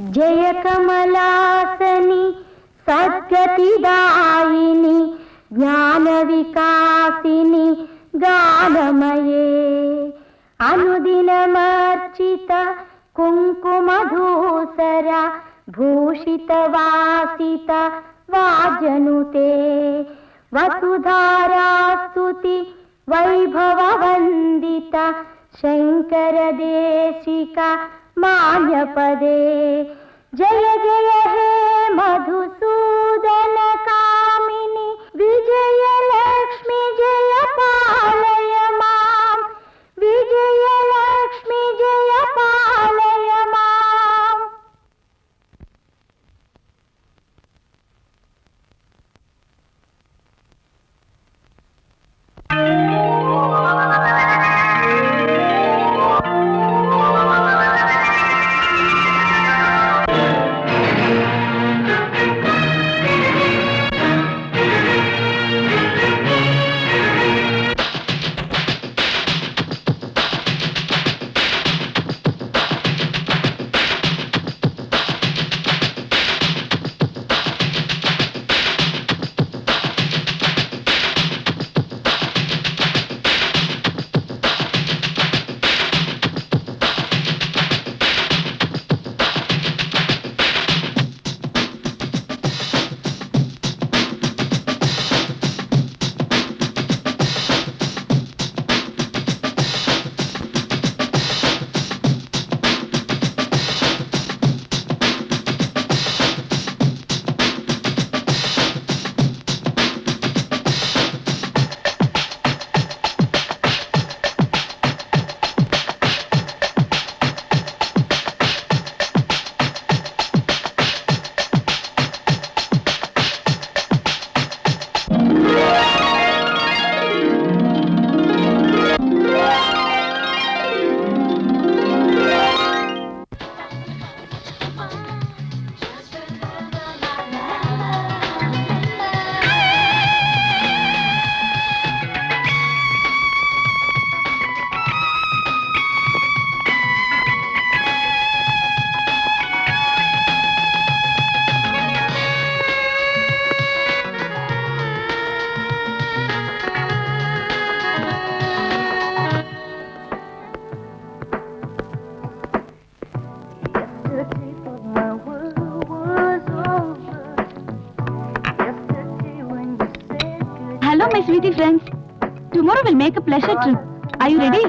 जय कमलासनी सद्गतिदायिनी ज्ञान विकासिनी गानमये अनुदिनमर्चित कुङ्कुमधूसर भूषितवासित वाजनुते वसुधारास्तुति वैभववन्दित शङ्करदेशिका मान्यपदे जय जय हे मधुसूदन कामिनी विजय लक्ष्मी जय पालय मां विजय लक्ष्मी जय पालय मां। Hello, my sweetie friends. Tomorrow we'll make a pleasure trip. Are you ready?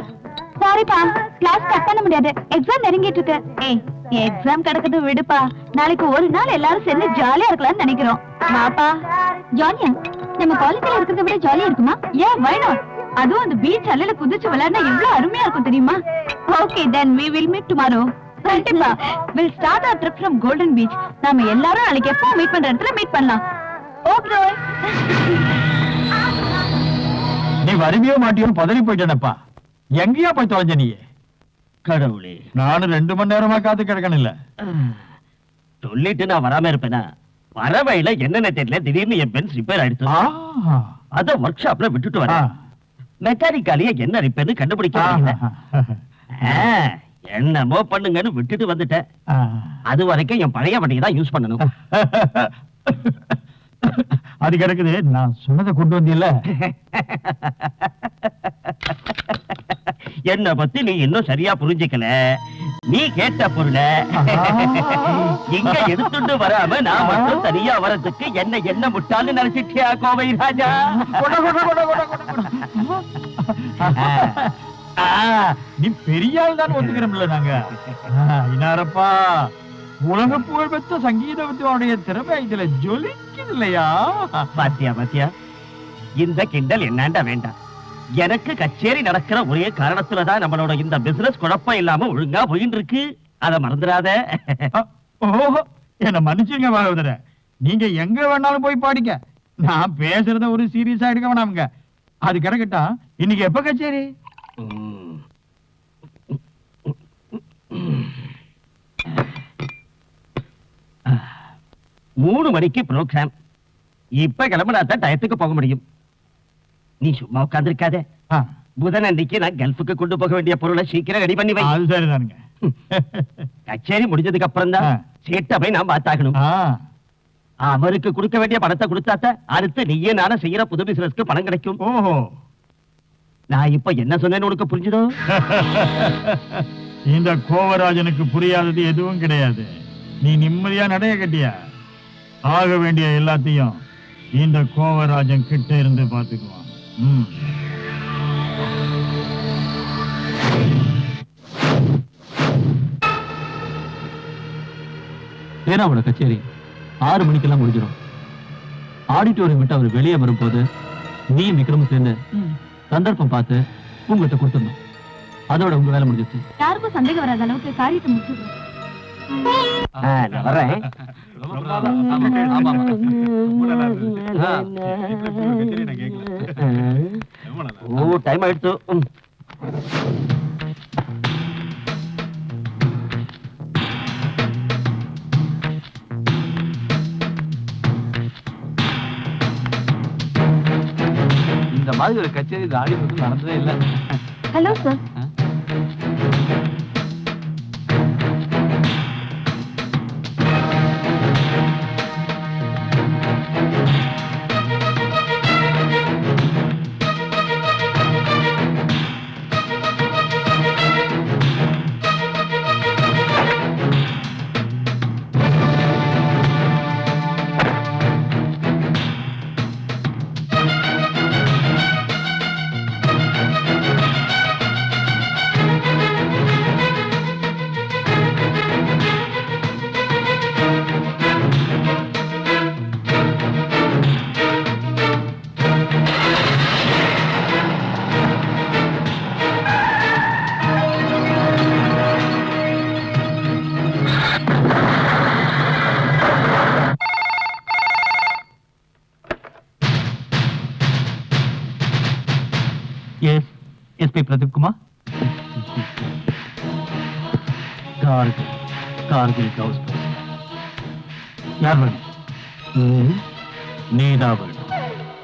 Sorry, pa. Class cut பண்ண முடியாது. Exam நெருங்கிட்டு இருக்கு. ஏய், எக்ஸாம் கடக்குது விடுப்பா. நாளைக்கு ஒரு நாள் எல்லாரும் சேர்ந்து ஜாலியா இருக்கலாம்னு நினைக்கிறோம். வாப்பா. ஜாலியா? நம்ம காலேஜ்ல இருக்கிறத விட ஜாலியா இருக்குமா? Yeah, why not? அதுவும் அந்த பீச் அலையில குதிச்சு விளையாடினா எவ்வளவு அருமையா இருக்கும் தெரியுமா? Okay, then we will meet tomorrow. கண்டிப்பா. We'll start our trip from Golden Beach. நாம எல்லாரும் நாளைக்கு எப்போ மீட் பண்ற இடத்துல மீட் பண்ணலாம். Okay. நீ வருவியோ மாட்டியோ பதறி போயிட்டேனப்பா. எங்கேயா போய் தொலைஞ்ச நீ? கடவுளே, நானும் 2 மணி நேரமா காத்து கிடக்கணும்ல. சொல்லிட்டு நான் வராம இருப்பேனா? வர வழியில என்னென்ன தெரியல, திடீர்னு என் பென்ஸ் ரிப்பேர் ஆயிடுச்சு. அத ஒர்க் ஷாப்ல விட்டுட்டு வரேன். மெக்கானிக்காலேயே என்ன ரிப்பேர்னு கண்டுபிடிக்க முடியல. என்னமோ பண்ணுங்கன்னு விட்டுட்டு வந்துட்டேன். அது வரைக்கும் என் பழைய வண்டியை தான் யூஸ் பண்ணணும். அது கிடக்குது, நான் சொன்னதை கொண்டு வந்தியல்ல. என்ன பத்தி நீ இன்னும் சரியா புரிஞ்சுக்கல. நீ கேட்ட பொருளை இங்க எடுத்துட்டு வராம நான் மட்டும் தனியா வரதுக்கு என்ன முட்டான்னு நினைச்சிட்டியா கோவை ராஜா? நீ பெரிய ஆள் தான் ஒத்துக்கிறோம்ல நாங்க. இனாரப்பா, உலக புகழ் பெற்ற சங்கீத வித்வானுடைய திறமை இதுல ஜொலிக்குது இல்லையா? பாத்தியா, இந்த கிண்டல் என்னாண்டா வேண்டாம். எனக்கு கச்சேரி நடக்கிற ஒரே காரணத்துலதான் நம்மளோட இந்த பிசினஸ் குழப்பம் இல்லாம ஒழுங்கா போயின்னு இருக்கு. அத மறந்துடாத. ஓஹோ, என்ன மன்னிச்சுங்க பாகவதர. நீங்க எங்க வேணாலும் போய் பாடிக்க. நான் பேசுறத ஒரு சீரியஸா எடுக்க வேணாமுங்க. அது கிடக்கட்டா, இன்னைக்கு எப்ப கச்சேரி? 3 மணிக்கு ப்ரோக்ராம். இப்ப கிளம்பினாத்தான் டயத்துக்கு போக முடியும். நீ சும்மா உட்கார்ந்திருக்காத. புதன் அன்னைக்கு நான் கல்ஃபுக்கு கொண்டு போக வேண்டிய பொருளை சீக்கிரம் ரெடி பண்ணி வை. அது சரிதானுங்க. கச்சேரி முடிஞ்சதுக்கு அப்புறம் தான் சீட்டை போய் நான் பார்த்தாகணும். அவருக்கு கொடுக்க வேண்டிய பணத்தை கொடுத்தாத்த அடுத்து நீயே நானும் செய்யற புது பிசினஸ்க்கு பணம் கிடைக்கும். ஓஹோ, நான் இப்ப என்ன சொன்னேன்னு உனக்கு புரிஞ்சுதோ? இந்த கோவராஜனுக்கு புரியாதது எதுவும் கிடையாது. நீ நிம்மதியா நடைய கட்டியா, ஆக வேண்டிய எல்லாத்தையும் இந்த கோவராஜன் கிட்ட இருந்து பாத்துக்குவான். ஏனாவோட கச்சேரி 6 மணிக்கெல்லாம் முடிஞ்சிடும். ஆடிட்டோரியம் விட்டு அவர் வெளியே வரும்போது நீ விக்ரமும் சேர்ந்து சந்தர்ப்பம் பார்த்து உங்ககிட்ட கொடுத்துடணும். அதோட உங்க வேலை முடிஞ்சிச்சு. யாருக்கும் சந்தேகம் வராத அளவுக்கு காரியத்தை முடிச்சிடுறோம். நான் வர்றேன். ஓ, டைம் ஆயிடுச்சு. இந்த மாதிரி ஒரு கச்சேரி ஆடி நடந்ததே இல்லை. Hello sir. Yes SP Pradeep Kumar. Kargil house யார் வேணும்? நீதான் வேணும்.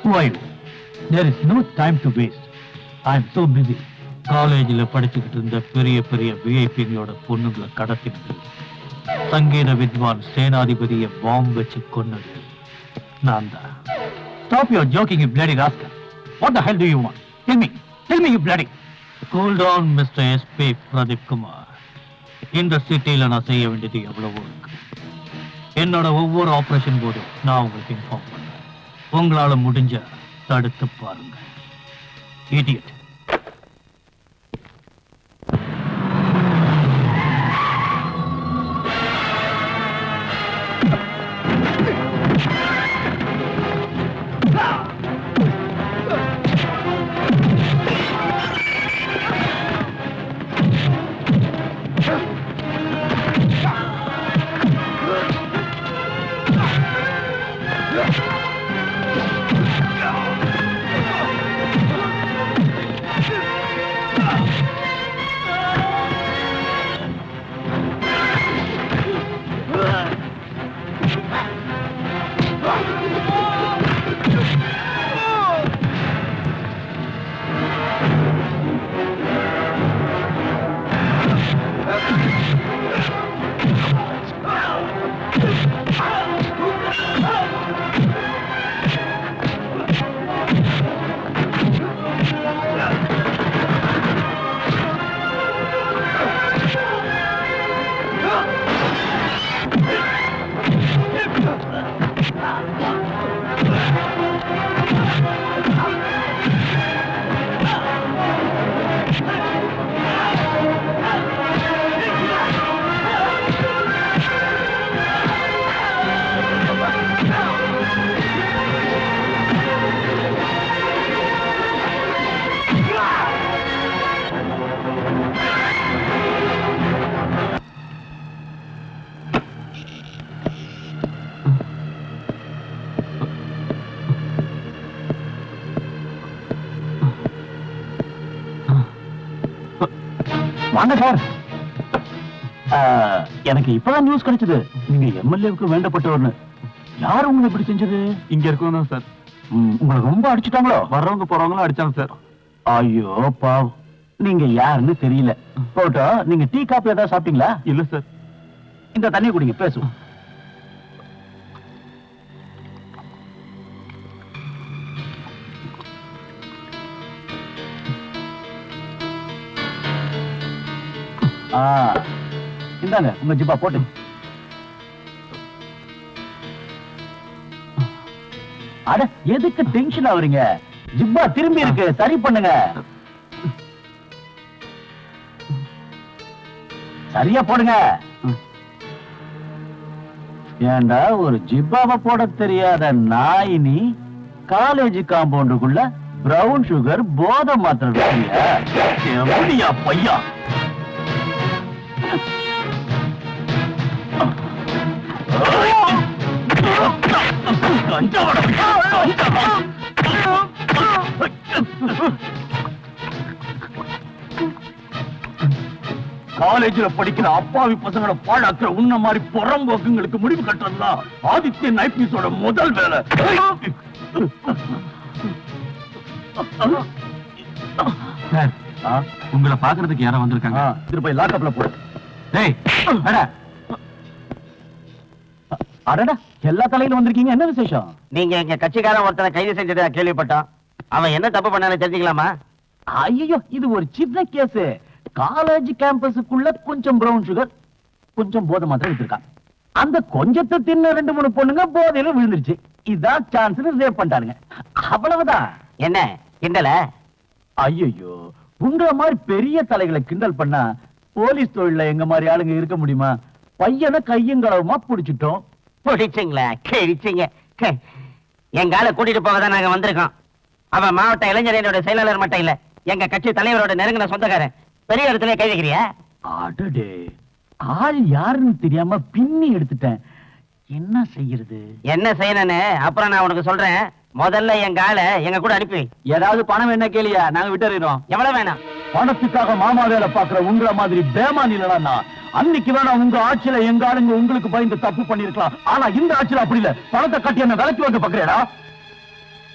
Who are you? There is no time to waste. I am so busy. காலேஜில் படிச்சுக்கிட்டு இருந்த பெரிய பெரிய விஐபிங்களோட பொண்ணுங்களை கடத்திட்டு சங்கீத வித்வான் சேனாதிபதியை பாம்பு வச்சு கொன்னது நான் தான். Stop your joking, you bloody rascal. What the hell do you want? Tell me, you bloody. Cool down, Mr. SP Pradeep Kumar. இந்த சிட்டியில நான் செய்ய வேண்டியது எவ்வளவோ இருக்கு. என்னோட ஒவ்வொரு ஆபரேஷன் போது நான் உங்களுக்கு இன்ஃபார்ம் பண்றேன். உங்களால முடிஞ்ச தடுத்து பாருங்க. இடியட். வாங்க சார். எனக்கு இப்பதான் நியூஸ் கிடைச்சது, நீங்க எம்எல்ஏவுக்கு வேண்டப்பட்டவர்னு. யார் உங்களை இப்படி செஞ்சது? இங்க இருக்கணும் சார். உங்களை ரொம்ப அடிச்சுட்டாங்களோ? வர்றவங்க போறவங்களும் அடிச்சாங்க சார். ஐயோ பாவ், நீங்க யாருன்னு தெரியல. போட்டோ, நீங்க டீ காப்பி ஏதாவது சாப்பிட்டீங்களா? இல்ல சார். இந்த தண்ணி குடிங்க, பேசுவோம். இந்தாங்க உங்க ஜிப்பா போட்டு. அட எதுக்கு டென்ஷன் ஆவறீங்க? ஜிப்பா திரும்பி இருக்கு, சரி பண்ணுங்க. சரியா போடுங்க. ஏண்டா ஒரு ஜிப்பாவை போட தெரியாத நாய் நீ காலேஜ் காம்பவுண்டுக்குள்ள பிரவுன் சுகர் போதை மாத்திரை எப்படியா பையா? காலேஜில் படிக்கிற அப்பாவி பசங்களை பாழாக்குற உன்ன மாதிரி புறம்போக்குங்களுக்கு முடிவு கட்டுறதுதான் ஆதித்யன் ஐபிஎஸோட முதல் வேலை. உங்களை பாக்குறதுக்கு யாரோ வந்திருக்காங்க. திருப்பி லாக்கப்ல போடு. டேய் அடடா, எல்லா தலையில வந்திருக்கீங்க, என்ன விசேஷம்? நீங்க எங்க கட்சிக்காரன் ஒருத்தனை கைது செஞ்சதா கேள்விப்பட்டோம். அவன் என்ன தப்பு பண்ணான்னு தெரிஞ்சுக்கலாமா? ஐயோ, இது ஒரு சின்ன கேஸ். காலேஜ் கேம்பஸுக்குள்ள கொஞ்சம் பிரவுன் சுகர், கொஞ்சம் போதை மாத்திரை எடுத்திருக்கான். அந்த கொஞ்சத்தை தின்ன 2-3 பொண்ணுங்க போதையில விழுந்துருச்சு. இதான் சான்ஸ் சேவ் பண்ணிட்டானுங்க, அவ்வளவுதான். என்ன கிண்டல? ஐயோ, உங்கள மாதிரி பெரிய தலைகளை கிண்டல் பண்ணா போலீஸ் தொழில எங்க மாதிரி ஆளுங்க இருக்க முடியுமா? பையனை கையும் களவுமா புடிச்சிட்டோம். பிடிச்சிங்களா? கிழிச்சிங்க. எங்கால கூட்டிட்டு போக தான் நாங்க வந்திருக்கோம். அவன் மாவட்ட இளைஞரணியோட செயலாளர் மட்டும் இல்ல, எங்க கட்சி தலைவரோட நெருங்கின சொந்தக்காரன். பெரிய இடத்துல கைவிக்கிறியா? அடடே, ஆள் யாருன்னு தெரியாம பின்னி எடுத்துட்டேன். என்ன செய்யறது? என்ன செய்யணும்னு அப்புறம் நான் உனக்கு சொல்றேன். முதல்ல எங்க ஆளை எங்க கூட அனுப்பி. ஏதாவது பணம் என்ன கேளியா, நாங்க விட்டுறோம். எவ்வளவு வேணாம்? பணத்துக்காக மாமா வேலை பாக்குற உங்களை மாதிரி பேமான் இல்லடா. அன்னைக்கு வேணா உங்க ஆட்சியில எங்க ஆளுங்க உங்களுக்கு பயந்து தப்பு பண்ணிருக்கலாம். ஆனா இந்த ஆட்சியில அப்படி இல்ல. பணத்தை கட்டி என்ன விலைக்கு வந்து பாக்குறேடா.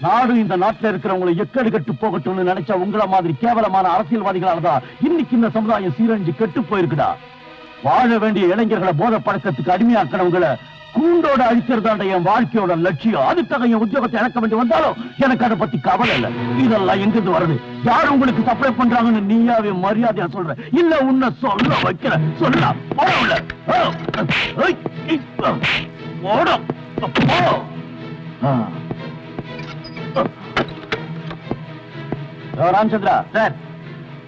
நாடு இந்த நாட்டுல இருக்கிறவங்களை எக்கடி கட்டு போகட்டும்னு நினைச்சா உங்கள மாதிரி கேவலமான அரசியல்வாதிகளாலதான் இன்னைக்கு இந்த சமுதாயம் சீரழிஞ்சு கெட்டு போயிருக்குடா. வாழ வேண்டிய இளைஞர்களை போதை பழக்கத்துக்கு அடிமையாக்கிறவங்களை கூண்டோட அழிக்கிறதாண்ட என் வாழ்க்கையோட லட்சியம். அதுக்காக என் உத்தியோகத்தை இழக்க வேண்டி வந்தாலும் எனக்கு அதை பத்தி கவலை இல்லை. இதெல்லாம் எங்கிருந்து வருது? யார் உங்களுக்கு சப்ளை பண்றாங்கன்னு நீயாவே மரியாதையா சொல்ற, இல்ல உன்னை சொல்ல வைக்கிற. சொல்ல ராமச்சந்திரா சார்,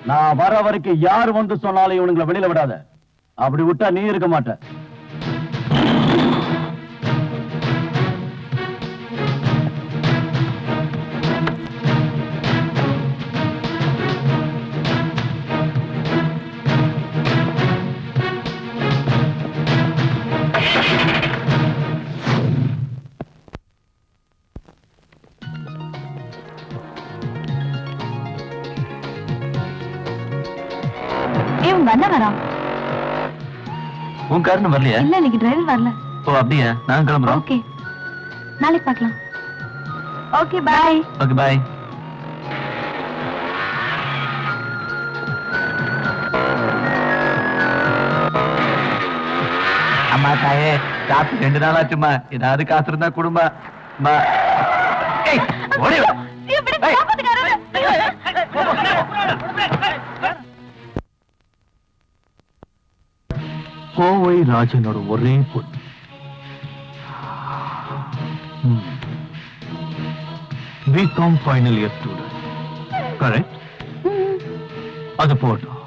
நான் வர வரைக்கும் யார் வந்து சொன்னாலும் இவனுங்களை வெளியில விடாத. அப்படி விட்டா நீ இருக்க மாட்ட. உன் காரணம் வரலையா? இல்ல, இன்னைக்கு டிரைவர் வரல. ஓ அப்படியா? நான் கிளம்புறோம். ஓகே, நாளைக்கு பார்க்கலாம். ஓகே, பாய். ஓகே, பாய். அம்மா தாயே, காசு 2 நாள் ஆச்சுமா. ஏதாவது காசு இருந்தா குடும்பம். கோவை ராஜனோட ஒரே பொண்ணு. BCom final year student, correct? அது போட்டோம்.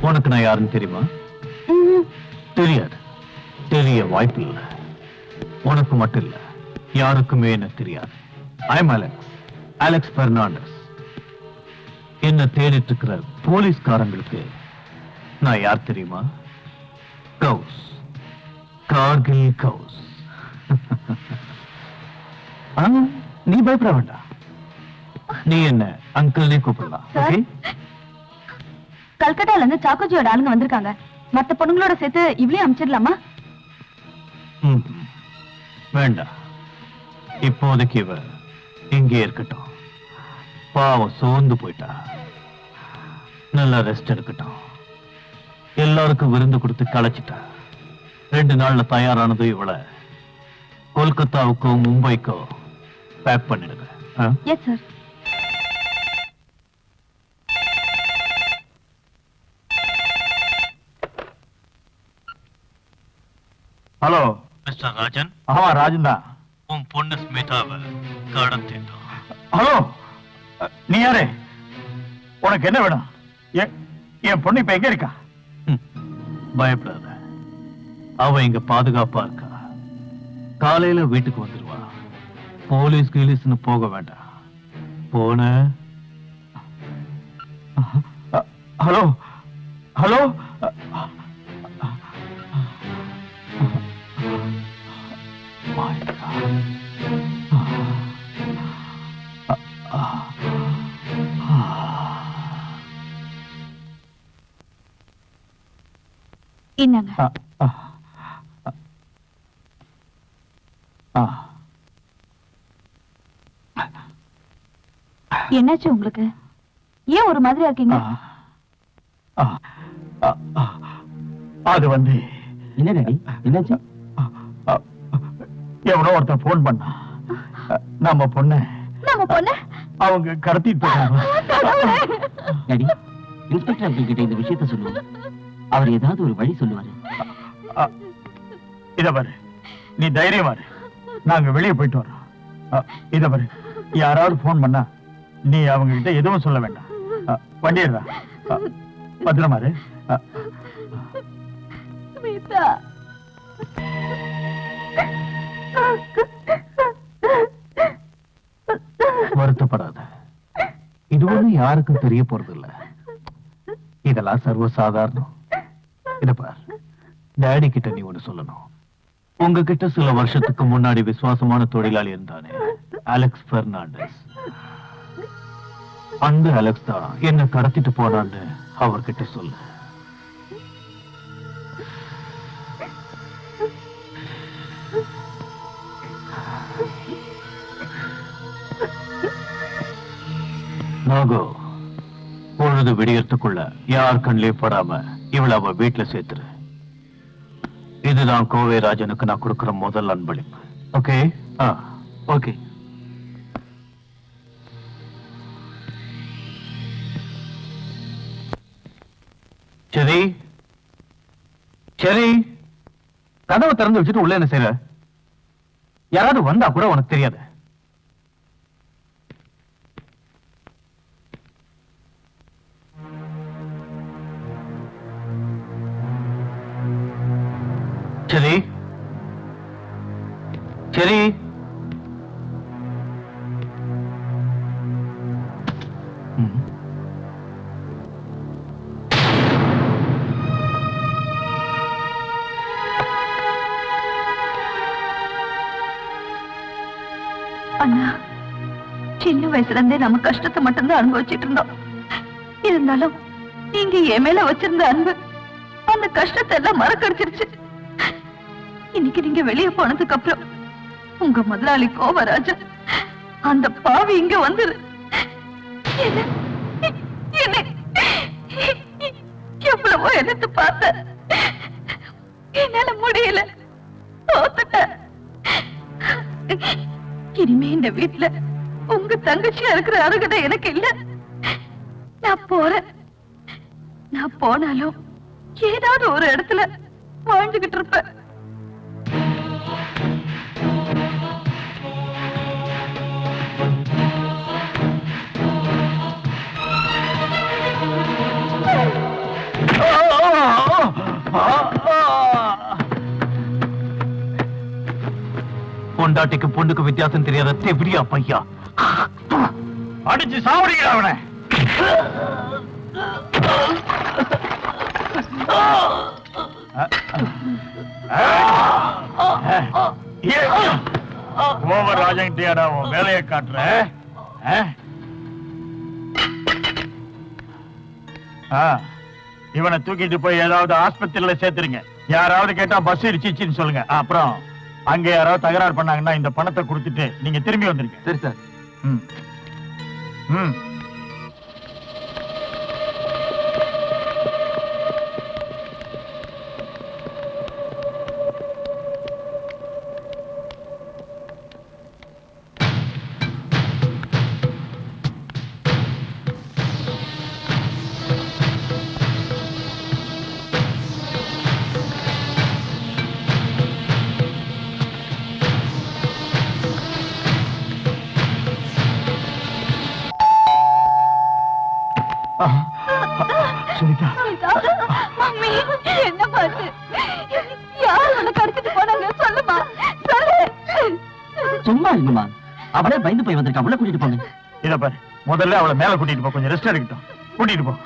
உனக்கு நான் யாருன்னு தெரியுமா? தெரியாது. தெரிய வாய்ப்பு இல்லை. உனக்கு மட்டும் இல்ல, யாருக்குமே என்ன தெரியாது. I'm Alex Fernandes. என்ன தேடிட்டு இருக்கிற போலீஸ்காரங்களுக்கு நான் யார் தெரியுமா? கவுஸ், கார்கில் கவுஸ். நீ பயப்பட வேண்டாம். நீ என்ன அங்கிள்னே கூப்பிடலாம். ஓகே? கல்கட்டால இருந்து சாக்கோஜியோட ஆளுங்க வந்திருக்காங்க. மத்த பொண்ணுங்களோட சேர்த்து இவளையும் அனுப்பிச்சிடலாமா? வேண்டாம், இப்போதைக்கு இவ இங்கே இருக்கட்டும். பாவம் சோர்ந்து போயிட்டா. நல்லா ரெஸ்ட் எடுக்கட்டும். எல்லாருக்கும் விருந்து கொடுத்து களைச்சிட்டா. 2 நாள்ல தயாரானது இவளை கொல்கத்தாவுக்கோ மும்பைக்கோ பேக் பண்ணிடுங்க. Yes sir. Hello mister Rajan, ஆமா ராஜன் தான். உன் பொண்ணு ஸ்மிதாவை கடத்திட்டோம். ஹலோ, நீ யாரு? உனக்கு என்ன வேணும்? என் பொண்ணு இப்ப எங்க இருக்கா? பயப்படாத, அவ இங்க பாதுகாப்பா இருக்கா. காலையில வீட்டுக்கு வந்துருவா. போலீஸ் கீலீஸ்னு போக வேண்டாம். போன ஹலோ ஹலோ, என்னங்க? என்னாச்சு உங்களுக்கு? ஏன் ஒரு மாதிரியா இருக்கீங்க? அது வந்து என்ன டாடி, என்னாச்சு? எவனோ ஒருத்தன் போன் பண்ணா. நம்ம பொண்ணு அவங்க கடத்திட்டு போறாங்க. டாடி, இன்ஸ்பெக்டர் அங்கிள் கிட்ட இந்த விஷயத்தை சொல்லுவோம். அவர் ஏதாவது ஒரு வழி சொல்லுவாரு. இத பாரு, நீ தைரியமா இரு. நாங்க வெளியே போயிட்டு வரோம். இத பாரு, யாராவது போன் பண்ணா நீ அவங்க கிட்ட எதுவும் சொல்ல வேண்டாம். பண்ணிடுறா, பத்திரமா இரு. வருத்தப்படாத, இது ஒண்ணு யாருக்கும் தெரிய போறது இல்ல. இதெல்லாம் சர்வசாதாரணம். இத பார், டேடி கிட்ட நீ ஒண்ணு சொல்லணும். உங்ககிட்ட சில வருஷத்துக்கு முன்னாடி விசுவாசமான தொழிலாளி இருந்தானே, அலெக்ஸ் பெர்னாண்டஸ். அந்த அலெக்ஸ் தான் என்ன கடத்திட்டு போனான்னு அவர்கிட்ட சொல்லு. நாகோ, பொழுது விடியறதுக்குள்ள யார் கண்ணிலே படாம இவளை அவ வீட்டுல சேர்த்துரு. இதுதான் கோவை ராஜனுக்கு நான் கொடுக்கிற முதல் அன்பளிப்பு. ஓகே? ஓகே. சரி சரி, கதவை திறந்து வச்சுட்டு உள்ள என்ன செய்யற? யாராவது வந்தா கூட உனக்கு தெரியாது. சரி சரி, அண்ணா, சின்ன வயசுல இருந்தே நம்ம கஷ்டத்தை மட்டும்தான் அனுபவிச்சுட்டு இருந்தோம். இருந்தாலும் நீங்க என் மேல வச்சிருந்த அன்பு அந்த கஷ்டத்தை எல்லாம் மறக்கடிச்சிருச்சு. இன்னைக்கு நீங்க வெளியே போனதுக்கு அப்புறம் உங்க முதலாளி கோவராஜன் அந்த பாவி இங்க வந்து எவ்வளவோ எதிர்த்து பார்த்த, என்னால முடியல, தோத்துட்டேன். இனிமே இந்த வீட்டுல உங்க தங்கச்சியா இருக்கிற அருகதை எனக்கு இல்ல. நான் போறேன். நான் போனாலும் ஏதாவது ஒரு இடத்துல வாழ்ந்துகிட்டு இருப்பேன். பொண்டாட்டிக்கு பொண்ணுக்கு வித்தியாசம் தெரியாத தெவிடியா பையா, அடிச்சு சாவடிக்கிற அவனை. கோவராஜன்கிட்டயாடா உன் வேலையை காட்டுற? இவனை தூக்கிட்டு போய் ஏதாவது ஆஸ்பத்திரியில சேர்த்துருங்க. யாராவது கேட்டா பஸ் இடிச்சின்னு சொல்லுங்க. அப்புறம் அங்க யாராவது தகராறு பண்ணாங்கன்னா இந்த பணத்தை கொடுத்துட்டு நீங்க திரும்பி வந்துருங்க. சரி சார். ம் ம். சுனிதா, மம்மி என்ன பாத்து யார் உன்னை கடத்திட்டு போனாங்க சொல்லுமா சொல்லு. சும்மா இருங்கம்மா, அவளே பயந்து போய் வந்திருக்கா, அவளை கூட்டிட்டு போங்க. இத பாரு, முதல்ல அவளை மேல கூட்டிட்டு போ, கொஞ்சம் ரெஸ்ட் எடுக்கட்டும். கூட்டிட்டு போ.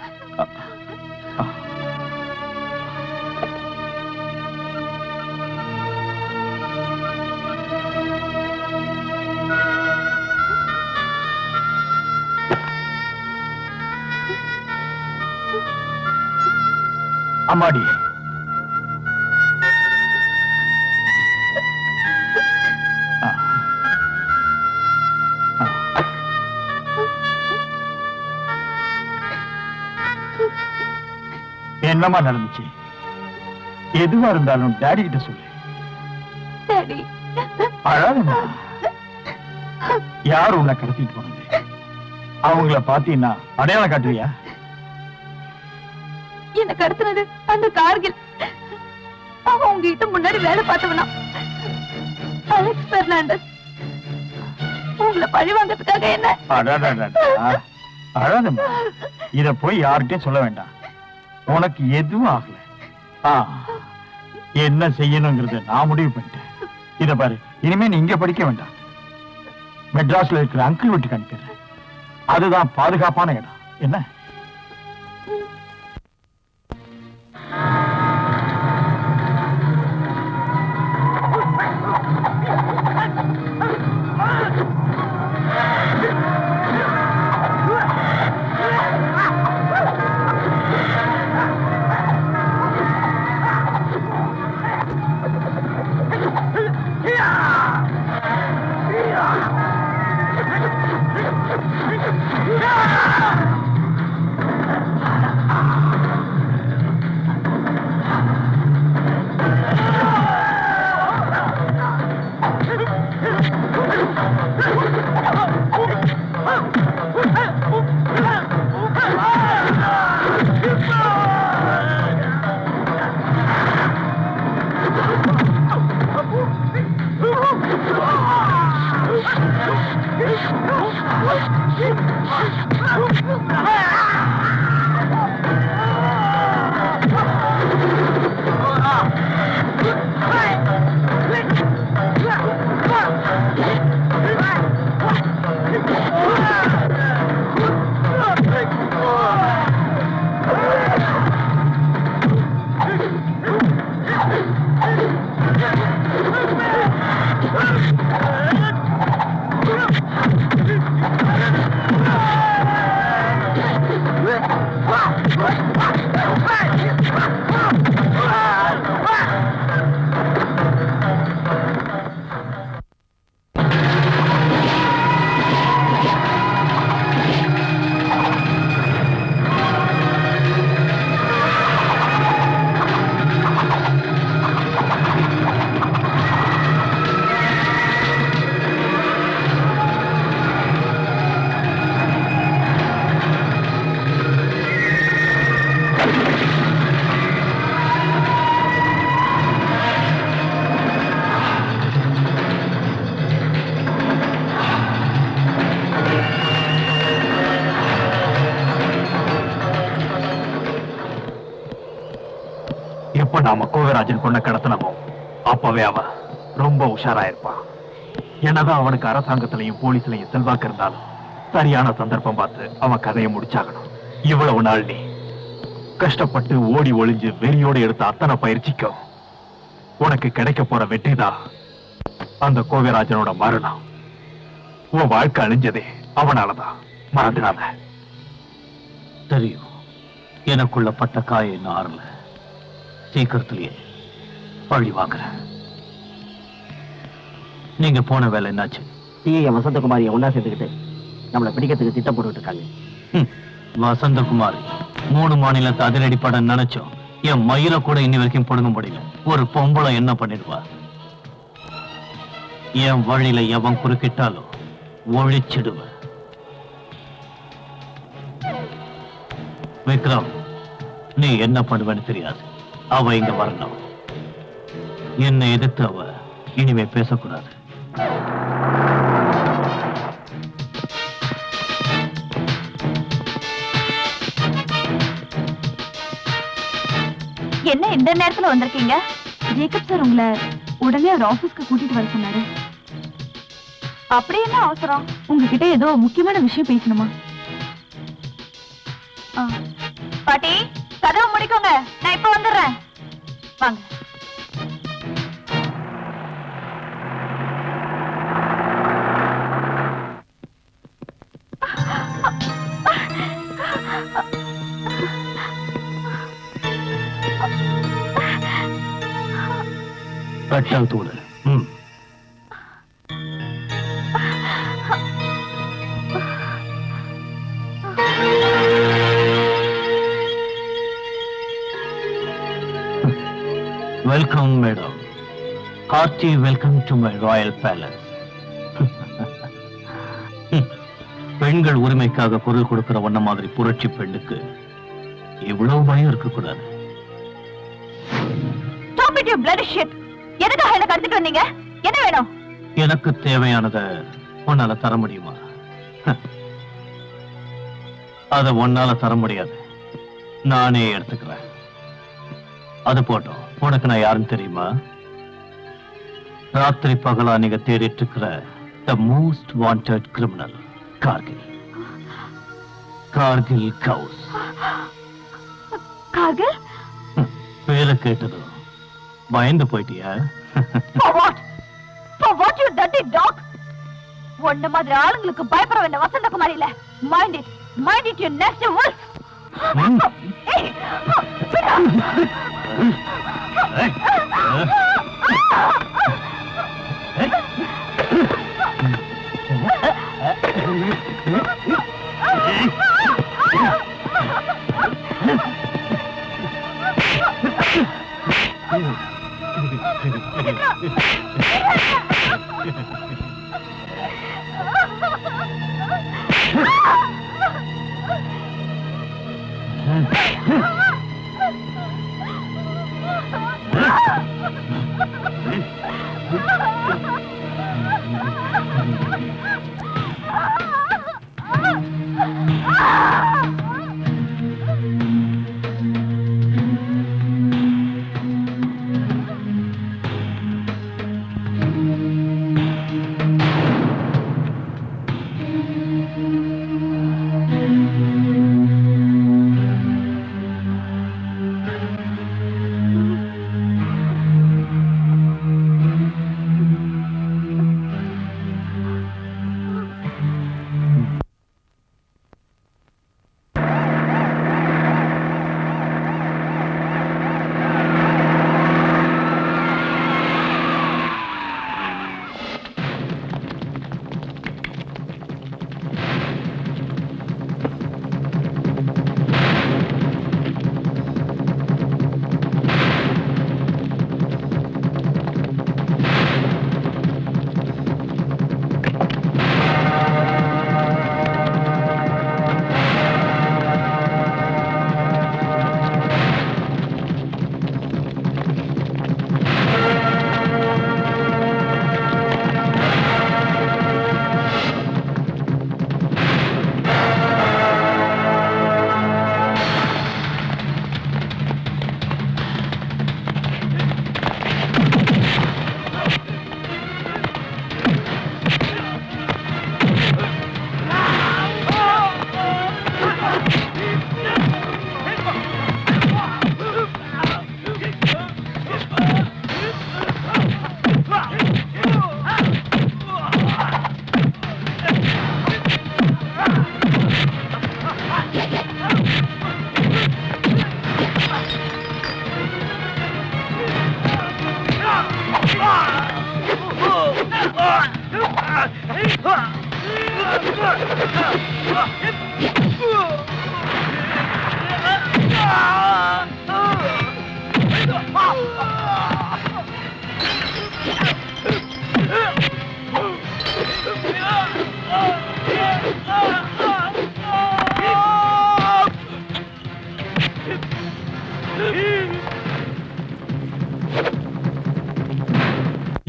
அம்மாடி, என்னமா நடந்துச்சு? எதுவா இருந்தாலும் டாடி கிட்ட சொல்லு. டாடி, அழாதம்மா. யார் உன்னை கடத்திட்டு போனது? அவங்கள பாத்தீங்கன்னா அடையாளம் காட்டுவியா? என்ன கடத்தினது அந்த கார்கில். அவன் உங்ககிட்ட முன்னாடி வேலை பார்த்தவனா, அலெக்ஸ் பெர்னாண்டஸ். உங்களை பழி வாங்கறதுக்காக என்ன? அழாதம்மா, இத போய் யார்கிட்டயும் சொல்ல வேண்டாம். உனக்கு எதுவும் ஆகல. என்ன செய்யணுங்கிறத நான் முடிவு பண்ணிட்டேன். இத பாரு, இனிமே நீ இங்க படிக்க வேண்டாம். மெட்ராஸ்ல இருக்கிற அங்கிள் வீட்டுக்கு அனுப்பிடுறேன். அதுதான் பாதுகாப்பான இடம். என்ன? எப்ப நாம கோவிராஜன் பொண்ணை கடத்தினமோ அப்பவே அவன் ரொம்ப உஷாரா இருப்பான். என்னதான் அவனுக்கு அரசாங்கத்திலையும் போலீஸ்லயும் செல்வாக்கு இருந்தாலும் சரியான சந்தர்ப்பம் பார்த்து அவன் கதையை முடிச்சாகணும். இவ்வளவு நாள் நீ கஷ்டப்பட்டு ஓடி ஒளிஞ்சு வெறியோடு எடுத்த அத்தனை பயிற்சிக்கும் உனக்கு கிடைக்க போற வெற்றிதான் அந்த கோவிராஜனோட மரணம். உன் வாழ்க்கை அழிஞ்சதே அவனாலதான், மறந்துடாத. தெரியும், எனக்குள்ள பட்ட காய இன்னும் ஆறல. சீக்கிரத்திலேயே பழி வாங்குறேன். நீங்க போன வேலை என்னாச்சு? வசந்தகுமாரியை ஒன்னா சேர்த்துக்கிட்டு நம்மளை பிடிக்கிறதுக்கு திட்டம் போட்டுட்டு இருக்காங்க. வசந்தகுமாரி 3 மாநிலத்தை அதிரடிப்பட நினைச்சோம். என் மயில கூட இன்னி வரைக்கும் பொடுங்க முடியல. ஒரு பொம்பளை என்ன பண்ணிடுவா? என் வழியில எவன் குறுக்கிட்டாலும் ஒழிச்சிடுவேன். விக்ரம், நீ என்ன பண்ணுவேன்னு தெரியாது. அவ இங்க வரணும். என்னை எதிர்த்து அவ இனிமே பேசக்கூடாது. என்ன இந்த நேரத்துல வந்திருக்கீங்க? ஜேக்கப் சார் உங்களை உடனே அவர் ஆபீஸ்க்கு கூட்டிட்டு வர சொன்னாரு. அப்படி என்ன அவசரம்? உங்ககிட்ட ஏதோ முக்கியமான விஷயம் பேசணுமா? பாட்டி, கதவை முடிக்கோங்க, நான் இப்ப வந்துடுறேன். வாங்க. கட்டால் தூடு. Welcome madam. Hearty welcome to my royal palace. பெண்கள் உரிமைக்காக குரல் கொடுக்கிற ஒன்ன மாதிரி புரட்சி பெண்ணுக்கு இவ்வளவு பயம் இருக்கக்கூடாது. எதுக்காக என்ன கடத்திட்டு வந்தீங்க? என்ன வேணும்? எனக்கு தேவையானத உன்னால தர முடியுமா? அத உன்னால தர முடியாது, நானே எடுத்துக்கிறேன். அது போட்டோம். உனக்கு நான் யாருன்னு தெரியுமா? ராத்திரி பகலா நீங்க தேடிட்டு இருக்கிற the most wanted criminal, Kargil. Kargil Ghouse. Kargil? பேரை கேட்டதும் பயந்து போயிட்டியா? For what? For what, you dirty dog? ஒன்ன மாதிரி ஆளுங்களுக்கு பயப்பட வேண்டிய வசந்தகுமாரி இல்ல. Mind it. Mind it, you nasty wolf. Hey!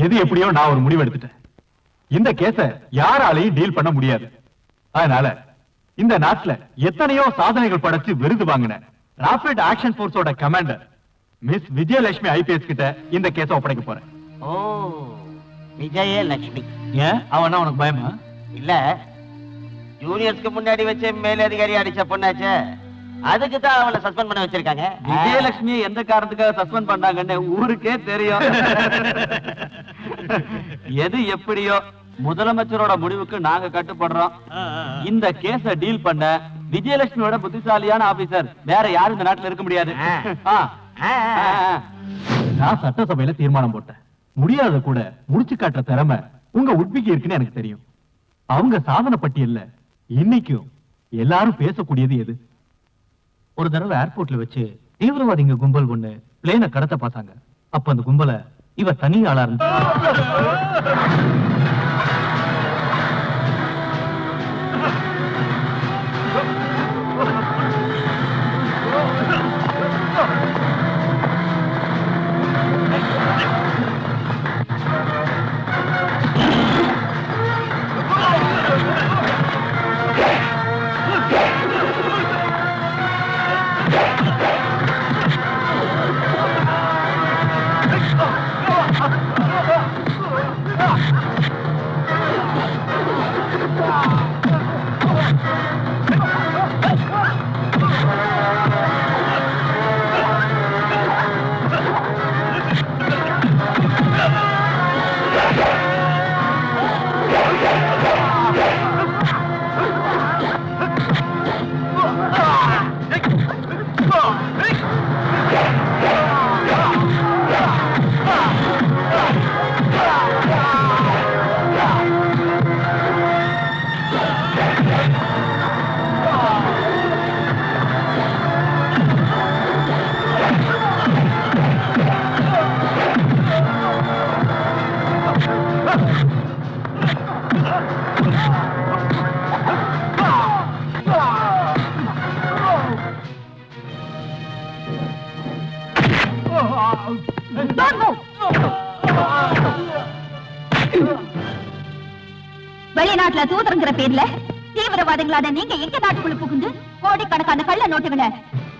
எது எப்படியோ நான் ஒரு முடிவு எடுத்துட்டேன். இந்த கேஸ யாராலையும் டீல் பண்ண முடியாது. அதனால இந்த நாட்டுல எத்தனையோ சாதனைகள் படைச்சு விருது வாங்கின ராபிட் ஆக்ஷன் போர்ஸோட கமாண்டர் மிஸ் விஜயலட்சுமி ஐபிஎஸ் கிட்ட இந்த கேஸ ஒப்படைக்க போறேன். ஓ, விஜயலட்சுமி. ஏன் அவனா உனக்கு பயமா? இல்ல, ஜூனியர்ஸ்க்கு முன்னாடி வச்சு மேலதிகாரி அடிச்ச பொண்ணாச்சே, அதுக்கு தான் அவளை சஸ்பெண்ட் பண்ண வச்சிருக்காங்க. விஜயலட்சுமியை எந்த காரணத்துக்காக சஸ்பெண்ட் பண்ணாங்கன்னு ஊருக்கே தெரியும். எது எப்படியோ முதலமைச்சரோட முடிவுக்கு நாங்க கட்டுப்படுறோம். இந்த கேஸ டீல் பண்ண விஜயலட்சுமியோட புத்திசாலியான ஆபீசர் வேற யாரும் இந்த நாட்டுல இருக்க முடியாது. நான் சட்டசபையில தீர்மானம் போட்டேன். முடியாத கூட முடிச்சு காட்டுற திறமை உங்க உட்பிக்கு இருக்குன்னு எனக்கு தெரியும். அவங்க சாதனை பட்டியல்ல இன்னைக்கும் எல்லாரும் பேசக்கூடியது எது? ஒரு தடவை ஏர்போர்ட்ல வச்சு தீவிரவாதிங்க கும்பல் ஒண்ணு பிளேனை கடத்த பார்த்தாங்க. அப்ப அந்த கும்பலை இவ தனி ஆளா இருந்தா. வெளிநாட்டுல தூதரங்கிற பேர்ல தீவிரவாதிகளான நீங்க எங்க நாட்டுக்குள்ள புகுந்து கோடிக்கணக்கான கள்ள நோட்டுகளை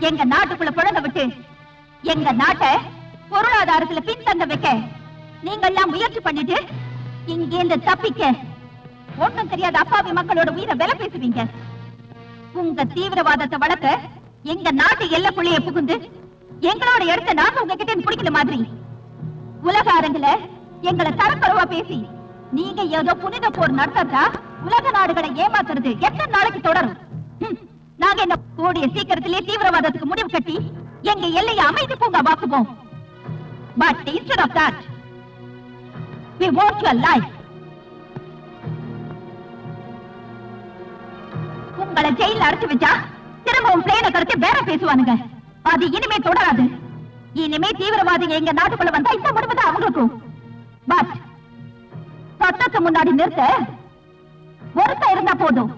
எங்க நாட்டுக்குள்ள புழங்க விட்டு எங்க நாட்டை பொருளாதாரத்துல பின்தங்க வைக்க நீங்க எல்லாம் முயற்சி பண்ணிட்டு இங்க இருந்து தப்பிக்க ஒண்ணும் தெரியாத அப்பாவி மக்களோட உயிரை விலை பேசுவீங்க. உங்க தீவிரவாதத்தை வளர்க்க எங்க நாட்டு எல்லைக்குள்ளேயே புகுந்து எங்களோட இடத்தை நாங்க உங்ககிட்ட பிடிக்கிற மாதிரி உலக அரங்குல எங்களை தரக்குறைவா பேசி நீங்க ஏதோ புனித போர் நடத்தா உலக நாடுகளை ஏமாத்துறது எத்தனை நாளைக்கு தொடரும்? நாங்க என்ன கூடிய சீக்கிரத்திலே தீவிரவாதத்துக்கு முடிவு கட்டி எங்க எல்லையை அமைதி பூங்கா வாக்குவோம். But instead of that, we want your life. உங்களை ஜெயில அடைச்சு வச்சா திரும்பவும் பிளேனை கடத்தி வேற பேசுவானுங்க. அது இனிமே தொடராது. இனிமே தீவிரவாதிகள் எங்க நாட்டுக்குள்ள வந்தா இந்த முடிவு தான் அவங்களுக்கும். பட் சட்டத்தை முன்னாடி நிறுத்த ஒருத்தர் இருந்தா போதும்.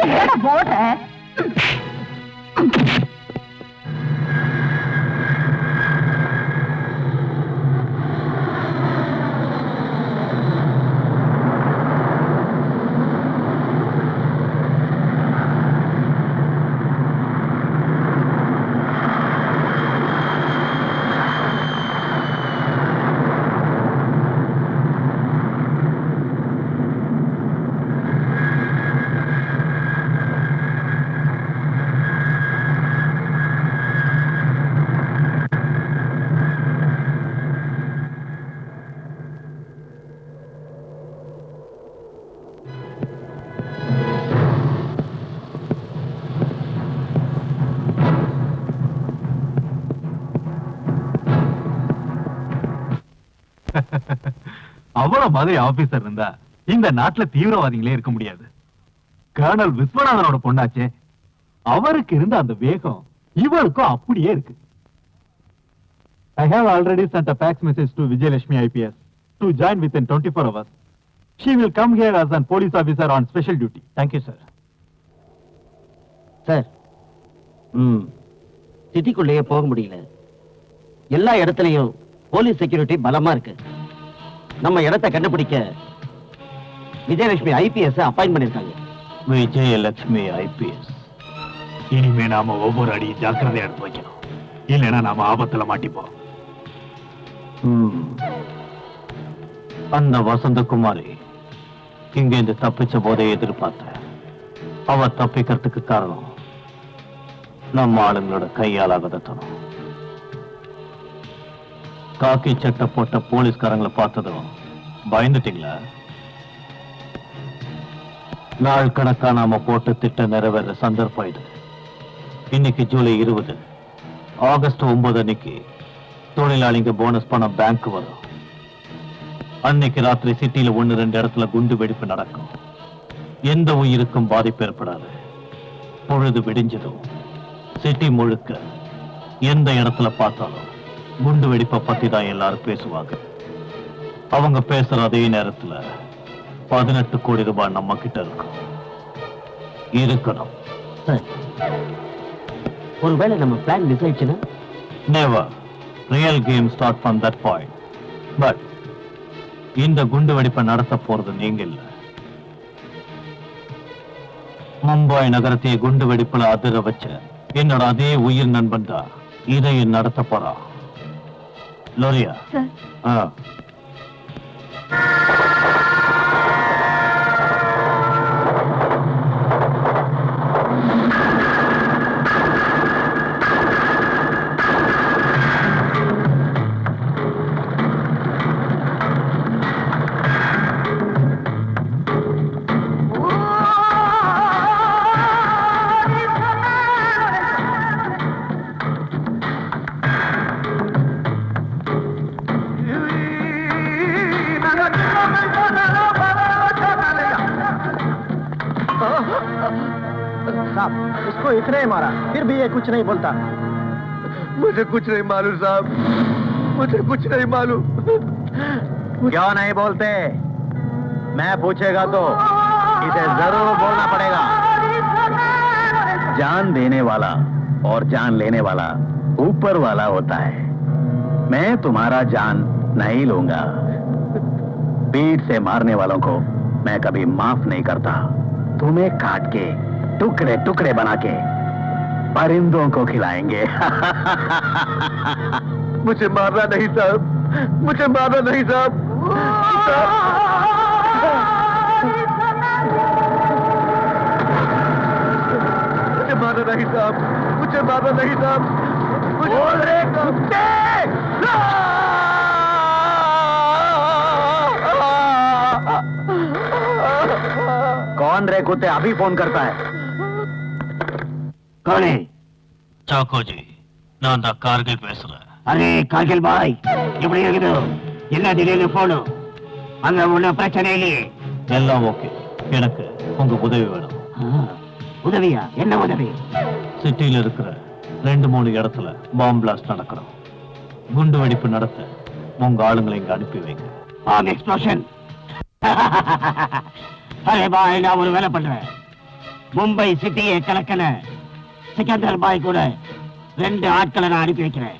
என்னடா போடுற? அவ்வளவு மாதிரி ஆபீசர் இருந்தா இந்த நாட்டுல தீவிரவாதிகளே இருக்க முடியாது. கர்னல் விஸ்வநாதனோட பொண்ணாச்சே, அவருக்கு இருந்த அந்த வேகம் இவருக்கும் அப்படியே இருக்கு. I have already sent a fax message to Vijayalakshmi IPS to join within 24 hours. She will come here as a police officer on special duty. Thank you, sir. Sir, சிட்டிக்குள்ளேயே போக முடியல. எல்லா இடத்துலயும் போலீஸ் செக்யூரிட்டி பலமா இருக்கு. நம்ம இடத்தை கண்டுபிடிக்க விஜயலட்சுமி ஐபிஎஸ் அப்பாயிண்ட் பண்ணிருக்காங்க. விஜயலட்சுமி ஐபிஎஸ். இனிமே நாம ஒவ்வொரு அடியும் ஜாக்கிரதையா எடுத்து வைக்கணும், இல்லைன்னா நாம ஆபத்துல மாட்டிப்போம். அந்த வசந்தகுமாரி இங்கேருந்து தப்பிச்ச போதே எதிர்பார்த்தேன். அவ தப்பிக்கிறதுக்கு காரணம் நம்ம ஆளுங்களோட கையாலாகதத்தனம். காக்கி சட்டை போட்ட போலீஸ்காரங்களை பார்த்ததும் பயந்துட்டீங்களா? நாள் கணக்கா நாம போட்ட திட்டம் நிறைவேற சந்தர்ப்பம் இது. இன்னைக்கு ஜூலை 20, ஆகஸ்ட் 9 அன்னைக்கு தொழிலாளிங்க போனஸ் பணம் பேங்க் வரும். அன்னைக்கு ராத்திரி சிட்டியில 1-2 இடத்துல குண்டு வெடிப்பு நடக்கும். எந்த உயிருக்கும் பாதிப்பு ஏற்படாது. பொழுது விடிஞ்சதும் சிட்டி முழுக்க எந்த இடத்துல பார்த்தாலும் குண்டு வெடிப்பை பத்தி தான் எல்லாரும் பேசுவாங்க. அவங்க பேசுற அதே நேரத்துல 18 கோடி ரூபாய் நம்ம கிட்ட இருக்கணும். ஒருவேளை நம்ம பிளான் மிஸ் ஆயிடுச்சுன்னா? Never. Real game start from that point. But இந்த குண்டு வெடிப்பை நடத்த போறது நீங்க இல்ல. மும்பை நகரத்தை குண்டு வெடிப்புல அதிர வச்ச என்னோட அதே உயிர் நண்பன் தான் இதை நடத்த போறா. லோரியா, साहब, इसको इतने ही मारा, फिर भी ये कुछ नहीं बोलता। मुझे कुछ नहीं मालूम साहब, मुझे कुछ नहीं मालूम। क्यों नहीं बोलते? मैं पूछेगा तो इसे जरूर बोलना पड़ेगा। जान देने वाला और जान लेने वाला ऊपर वाला होता है। मैं तुम्हारा जान नहीं लूंगा। पीठ से मारने वालों को मैं कभी माफ नहीं करता। तुम्हें काट के टुकड़े टुकड़े बना के परिंदों को खिलाएंगे। मुझे मारना नहीं साहब, मुझे मारना नहीं साहब। मुझे मारना नहीं साहब, मुझे मारना नहीं साहब। बोल रहे कुत्ते! कौन रे कुत्ते? अभी फोन करता है। कौन है? சாக்கோஜி, நான் தான் கார்கில் பேசுறேன். அரே கார்கில் பாய், எப்படி இருக்குது? என்ன திடீர்னு போனு? அங்க ஒன்னும் பிரச்சனை இல்லையே? எல்லாம் ஓகே. எனக்கு உங்க உதவி வேணும். உதவியா? என்ன உதவி? சிட்டியில இருக்கிற 2-3 இடத்துல பாம்பு பிளாஸ்ட் நடக்கணும். குண்டு வெடிப்பு நடத்த உங்க ஆளுங்களை இங்க அனுப்பி வைங்க. Bomb explosion. அரே பாய், நான் ஒரு வேலை பண்றேன். மும்பை சிட்டியை கலக்கன சிக்கந்தர் பாய் கூட 2 ஆட்களை நான் அனுப்பி வைக்கிறேன்.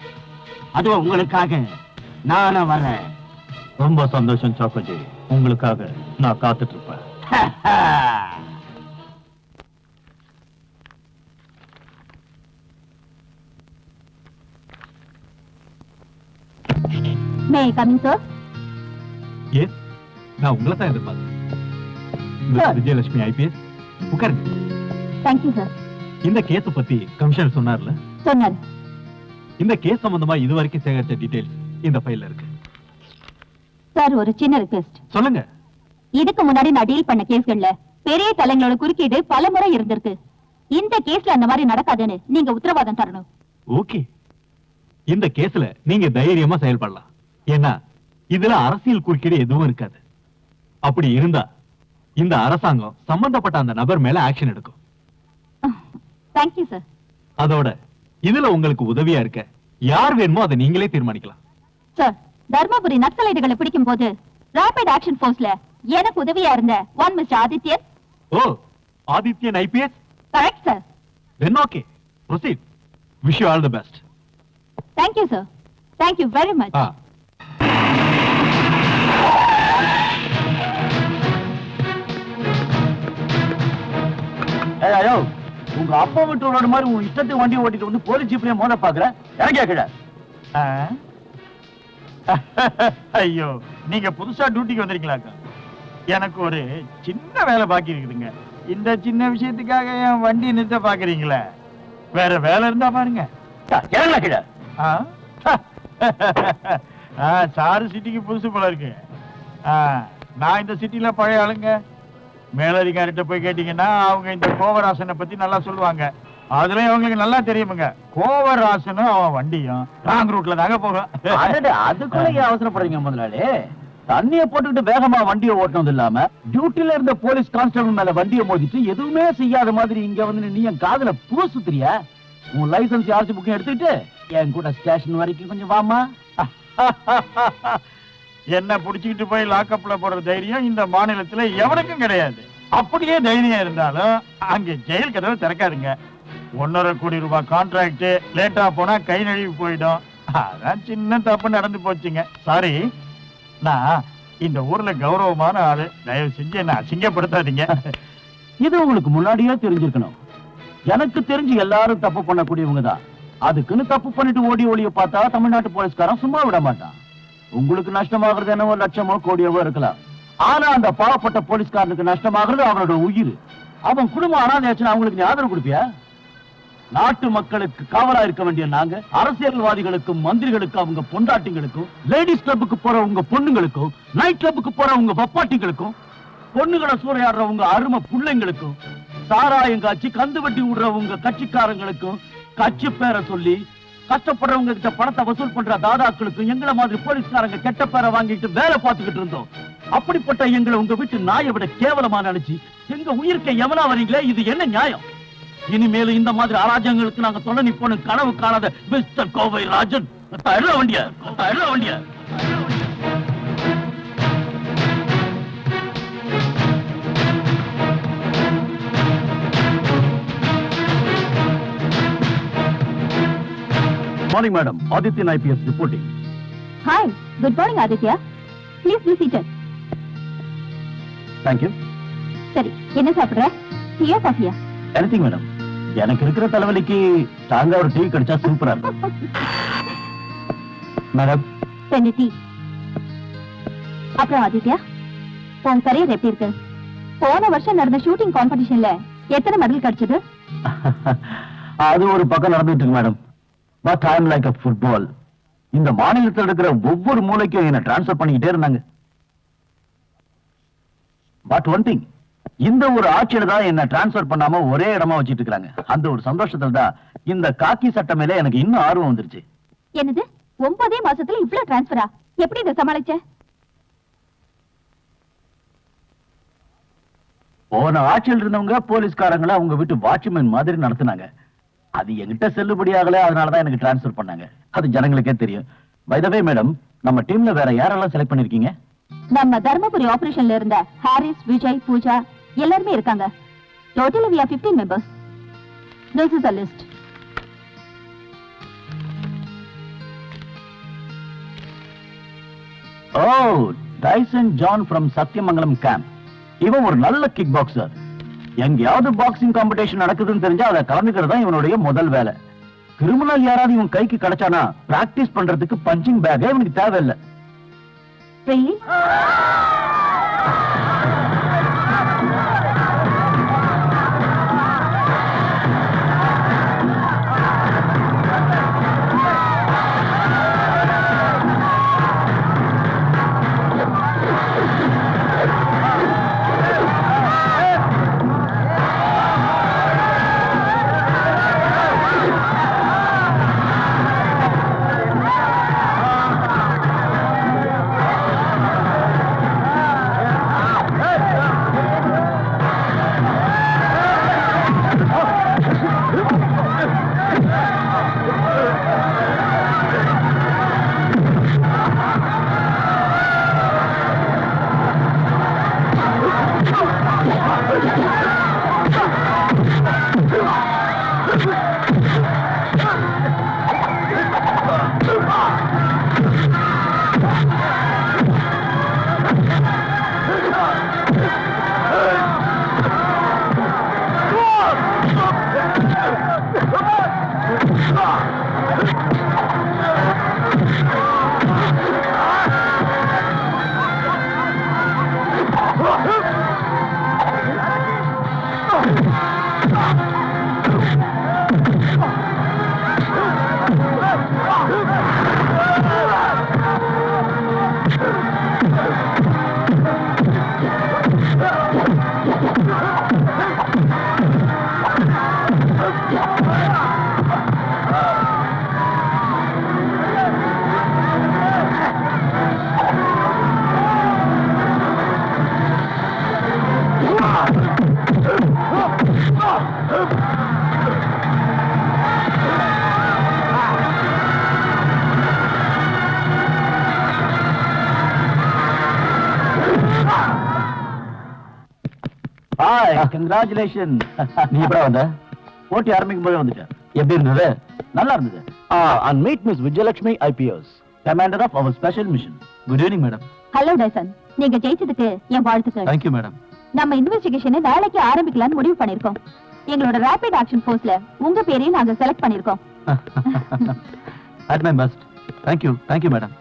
அதுவும் உங்களுக்காக நானும் வர்றேன். ரொம்ப சந்தோஷம் சாக்கோஜி, உங்களுக்காக நான் காத்துட்டு இருப்பேன். May coming sir. ஏன் நான் உங்களை தான் எதிர்பார்த்தேன். விஜயலட்சுமி ஐபிஎஸ், உட்காருங்க. Thank you sir. இந்த கேஸ் பத்தி கமிஷனர் சொன்னார்ல, சொன்னார். இந்த கேஸ் சம்பந்தமா இதுவரைக்கும் சேகரிச்ச டீடைல்ஸ் இந்த ஃபைல்ல இருக்கு. சார், ஒரு சின்ன ரிக்வெஸ்ட். சொல்லுங்க. இதுக்கு முன்னாடி நான் டீல் பண்ண கேஸ்கள்ல பெரிய தலைங்களோட குறுக்கீடு பல முறை இருந்திருக்கு. இந்த கேஸ்ல அந்த மாதிரி நடக்காதுன்னு நீங்க உத்தரவாதம் தரணும். ஓகே, இந்த கேஸ்ல நீங்க தைரியமா செயல்படலாம். ஏன்னா இதுல அரசியல் குறுக்கீடு எதுவும் இருக்காது. அப்படி இருந்தா இந்த அரசாங்கம் சம்பந்தப்பட்ட அந்த நபர் மேல ஆக்ஷன் எடுக்கும். Thank you sir. அதோட இதுல உங்களுக்கு உதவியா இருக்க யார் வேணுமோ அதை நீங்களே தீர்மானிக்கலாம். சார், தர்மபுரி நக்சலைட்டுகளை பிடிக்கும் போது ராபிட் ஆக்ஷன் போர்ஸ்ல எனக்கு உதவியா இருந்த one mister Adityan. Oh, Adityan IPS. Correct sir. Then okay, proceed. Wish you all the best. Thank you sir. Thank you very much. ஐயோ, உங்க அப்பா விட்டு ரோடு மாதிரி உங்க இஷ்டத்துக்கு வண்டி ஓட்டிட்டு வந்து போலீஸ் ஜீப்லயே மோத பாக்குற இறங்கியா கீழே. ஐயோ, நீங்க புதுசா டியூட்டிக்கு வந்திருக்கீங்களாக்கா? எனக்கு ஒரு சின்ன வேலை பாக்கி இருக்குதுங்க. இந்த சின்ன விஷயத்துக்காக என் வண்டி நிறுத்த பாக்குறீங்களே? வேற வேலை இருந்தா பாருங்க. இறங்கல கீழே. சாரு சிட்டிக்கு புதுசு போல இருக்கு. நான் இந்த சிட்டில பழைய ஆளுங்க. மேலதிகாரிட்ட போய் கேட்டீங்கன்னா அவங்க இந்த கோவராசனை பத்தி நல்லா சொல்லுவாங்க. அதுலயும் அவங்களுக்கு நல்லா தெரியுமுங்க. கோவராசனும் அவன் வண்டியும் ராங் ரூட்ல தாங்க போகும். அதுக்குள்ள ஏன் அவசரப்படுறீங்க முதலாளி? தண்ணிய போட்டுக்கிட்டு வேகமா வண்டியை ஓட்டணும் இல்லாம டியூட்டில இருந்த போலீஸ் கான்ஸ்டபிள் மேல வண்டியை மோதிட்டு எதுவுமே செய்யாத மாதிரி இங்க வந்து நீ என் காதுல பூ சுத்துறியா? உன் லைசன்ஸ் ஆர்சி புக்கையும் எடுத்துக்கிட்டு என் கூட ஸ்டேஷன் வரைக்கும் கொஞ்சம் வாமா. என்ன புடிச்சுக்கிட்டு போய் லாக்அப்ல போடுற தைரியம் இந்த மாநிலத்துல எவனுக்கும் கிடையாது. அப்படியே தைரியம் இருந்தாலும் அங்க ஜெயில் கதவை திறக்காதுங்க. 1.5 கோடி ரூபாய் கான்ட்ராக்ட் லேட்டா போனா கை நழுவி போயிடும். அதான் சின்ன தப்பு நடந்து போச்சுங்க. சாரி. நான் இந்த ஊர்ல கௌரவமான ஆளு. தயவு செஞ்சு என்ன அசிங்கப்படுத்தாதீங்க. இது உங்களுக்கு முன்னாடியே தெரிஞ்சிருக்கணும். எனக்கு தெரிஞ்சு எல்லாரும் தப்பு பண்ணக்கூடியவங்க தான். அதுக்குன்னு தப்பு பண்ணிட்டு ஓடி ஒளிய பார்த்தா தமிழ்நாட்டு போலீஸ்காரன் சும்மா விட மாட்டான். உங்களுக்கு நஷ்டமாகிறது என்னவோ லட்சமோ கோடியவோ இருக்கலாம். ஆனா அந்த பாவப்பட்ட போலீஸ்காரனுக்கு நஷ்டமாகிறது அவனோட உயிர். அவன் குடும்பம் அனாதையாச்சுன்னா அவங்களுக்கு நீ ஆதரவு கொடுப்பியா? நாட்டு மக்களுக்கு காவலா இருக்க வேண்டிய நாங்க அரசியல்வாதிகளுக்கும் மந்திரிகளுக்கும் அவங்க பொண்டாட்டிங்களுக்கும் லேடிஸ் கிளப்புக்கு போற உங்க பொண்ணுங்களுக்கும் நைட் கிளப்புக்கு போற உங்க பப்பாட்டிங்களுக்கும் பொண்ணுகளை சூறையாடுற உங்க அருமை பிள்ளைங்களுக்கும் சாராயம் காய்ச்சி கந்து வட்டி விடுற உங்க கட்சிக்காரங்களுக்கும் கட்சி பேரை சொல்லி கஷ்டப்படுறவங்க கிட்ட பணத்தை வசூல் பண்ற தாதாக்களுக்கும் எங்களை மாதிரி போலீஸ்காரங்க கெட்ட பேரை வாங்கிட்டு வேலை பார்த்துக்கிட்டு இருந்தோம். அப்படிப்பட்ட எங்களை உங்க வீட்டு நாயை விட கேவலமா நினைச்சு எங்க உயிருக்கு எவனா வரீங்களே, இது என்ன நியாயம்? இனிமேலும் இந்த மாதிரி அராஜகங்களுக்கு நாங்க தொலை நிப்போம் கனவு காணாத மிஸ்டர் கோவை ராஜன். வண்டிய morning madam. Adithyan IPS reporting. Hi, good morning Aditya. Please be seated. Thank you. சரி, என்ன சாப்பிடுற? டீயா காஃபியா? Anything madam. எனக்கு இருக்கிற தலைவலிக்கு ஸ்ட்ராங்கா ஒரு டீ கிடைச்சா சூப்பரா இருக்கும். Madam 2 tea. அப்புறம் ஆதித்யா, உன் கரியர் எப்படி இருக்கு? போன வருஷம் நடந்த ஷூட்டிங் காம்படிஷன்ல எத்தனை மெடல் கிடைச்சது? அது ஒரு பக்கம் நடந்துட்டு இருக்கு madam. But I am like a football. இந்த மாநிலத்தில் இருக்கிற ஒவ்வொரு மூலைக்கும் என்ன டிரான்ஸ்ஃபர் பண்ணிக்கிட்டே இருந்தாங்க. பட் ஒன் திங், இந்த ஒரு ஆட்சியில தான் என்ன டிரான்ஸ்ஃபர் பண்ணாம ஒரே இடமா வச்சிட்டு இருக்காங்க. அந்த ஒரு சந்தோஷத்துல தான் இந்த காக்கி சட்டை மேல எனக்கு இன்னும் ஆர்வம் வந்துருச்சு. என்னது, 9 மாசத்துல இவ்ளோ டிரான்ஸ்ஃபரா? எப்படி இதை சமாளிச்ச? போன ஆட்சியில் இருந்தவங்க போலீஸ்காரங்களை அவங்க வீட்டு வாட்ச்மேன் மாதிரி நடத்தினாங்க. அது என்கிட்ட செல்லுபடியாகல, அதனாலதான் எனக்கு டிரான்ஸ்ஃபர் பண்ணாங்க. அது ஜனங்களுக்கே தெரியும். பை த வே மேடம், நம்ம டீம்ல வேற யாரெல்லாம் செலக்ட் பண்ணிருக்கீங்க? நம்ம தர்மபுரி ஆபரேஷன்ல இருந்த ஹாரிஸ், விஜய், பூஜா எல்லாரும் இருக்காங்க. Totally we are 15 members. This is the list. Oh, Dyson John from Sathyamangalam camp. இவன் ஒரு நல்ல கிக் பாக்ஸர். எங்கேயாவது பாக்ஸிங் காம்படிஷன் நடக்குதுன்னு தெரிஞ்சா அதை கலந்துக்கிறது தான் இவனுடைய முதல் வேலை. கிரிமினல் யாராவது இவன் கைக்கு கிடைச்சானா பிராக்டிஸ் பண்றதுக்கு பஞ்சிங் பேக்கே இவனுக்கு தேவையில்லை. Really? Hi, congratulation. நீ எப்படா வந்த? போட்டி ஆரம்பிக்கும் போது வந்துட்டேன். எப்படி இருந்தது? நல்லா இருந்தது. And meet miss Vijayalakshmi IPS, commander of our special mission. Good evening madam. Hello Tyson, நீங்க ஜெயிச்சதுக்கு என் வாழ்த்துக்கள். Thank you madam. நம்ம இன்வெஸ்டிகேஷனை நாளைக்கு ஆரம்பிக்கலாம்னு முடிவு பண்ணிருக்கோம். எங்களோட ரேபிட் ஆக்ஷன் ஃபோர்ஸ்ல உங்க பேரையும் நாங்க செலக்ட் பண்ணிருக்கோம். At my best. Thank you madam.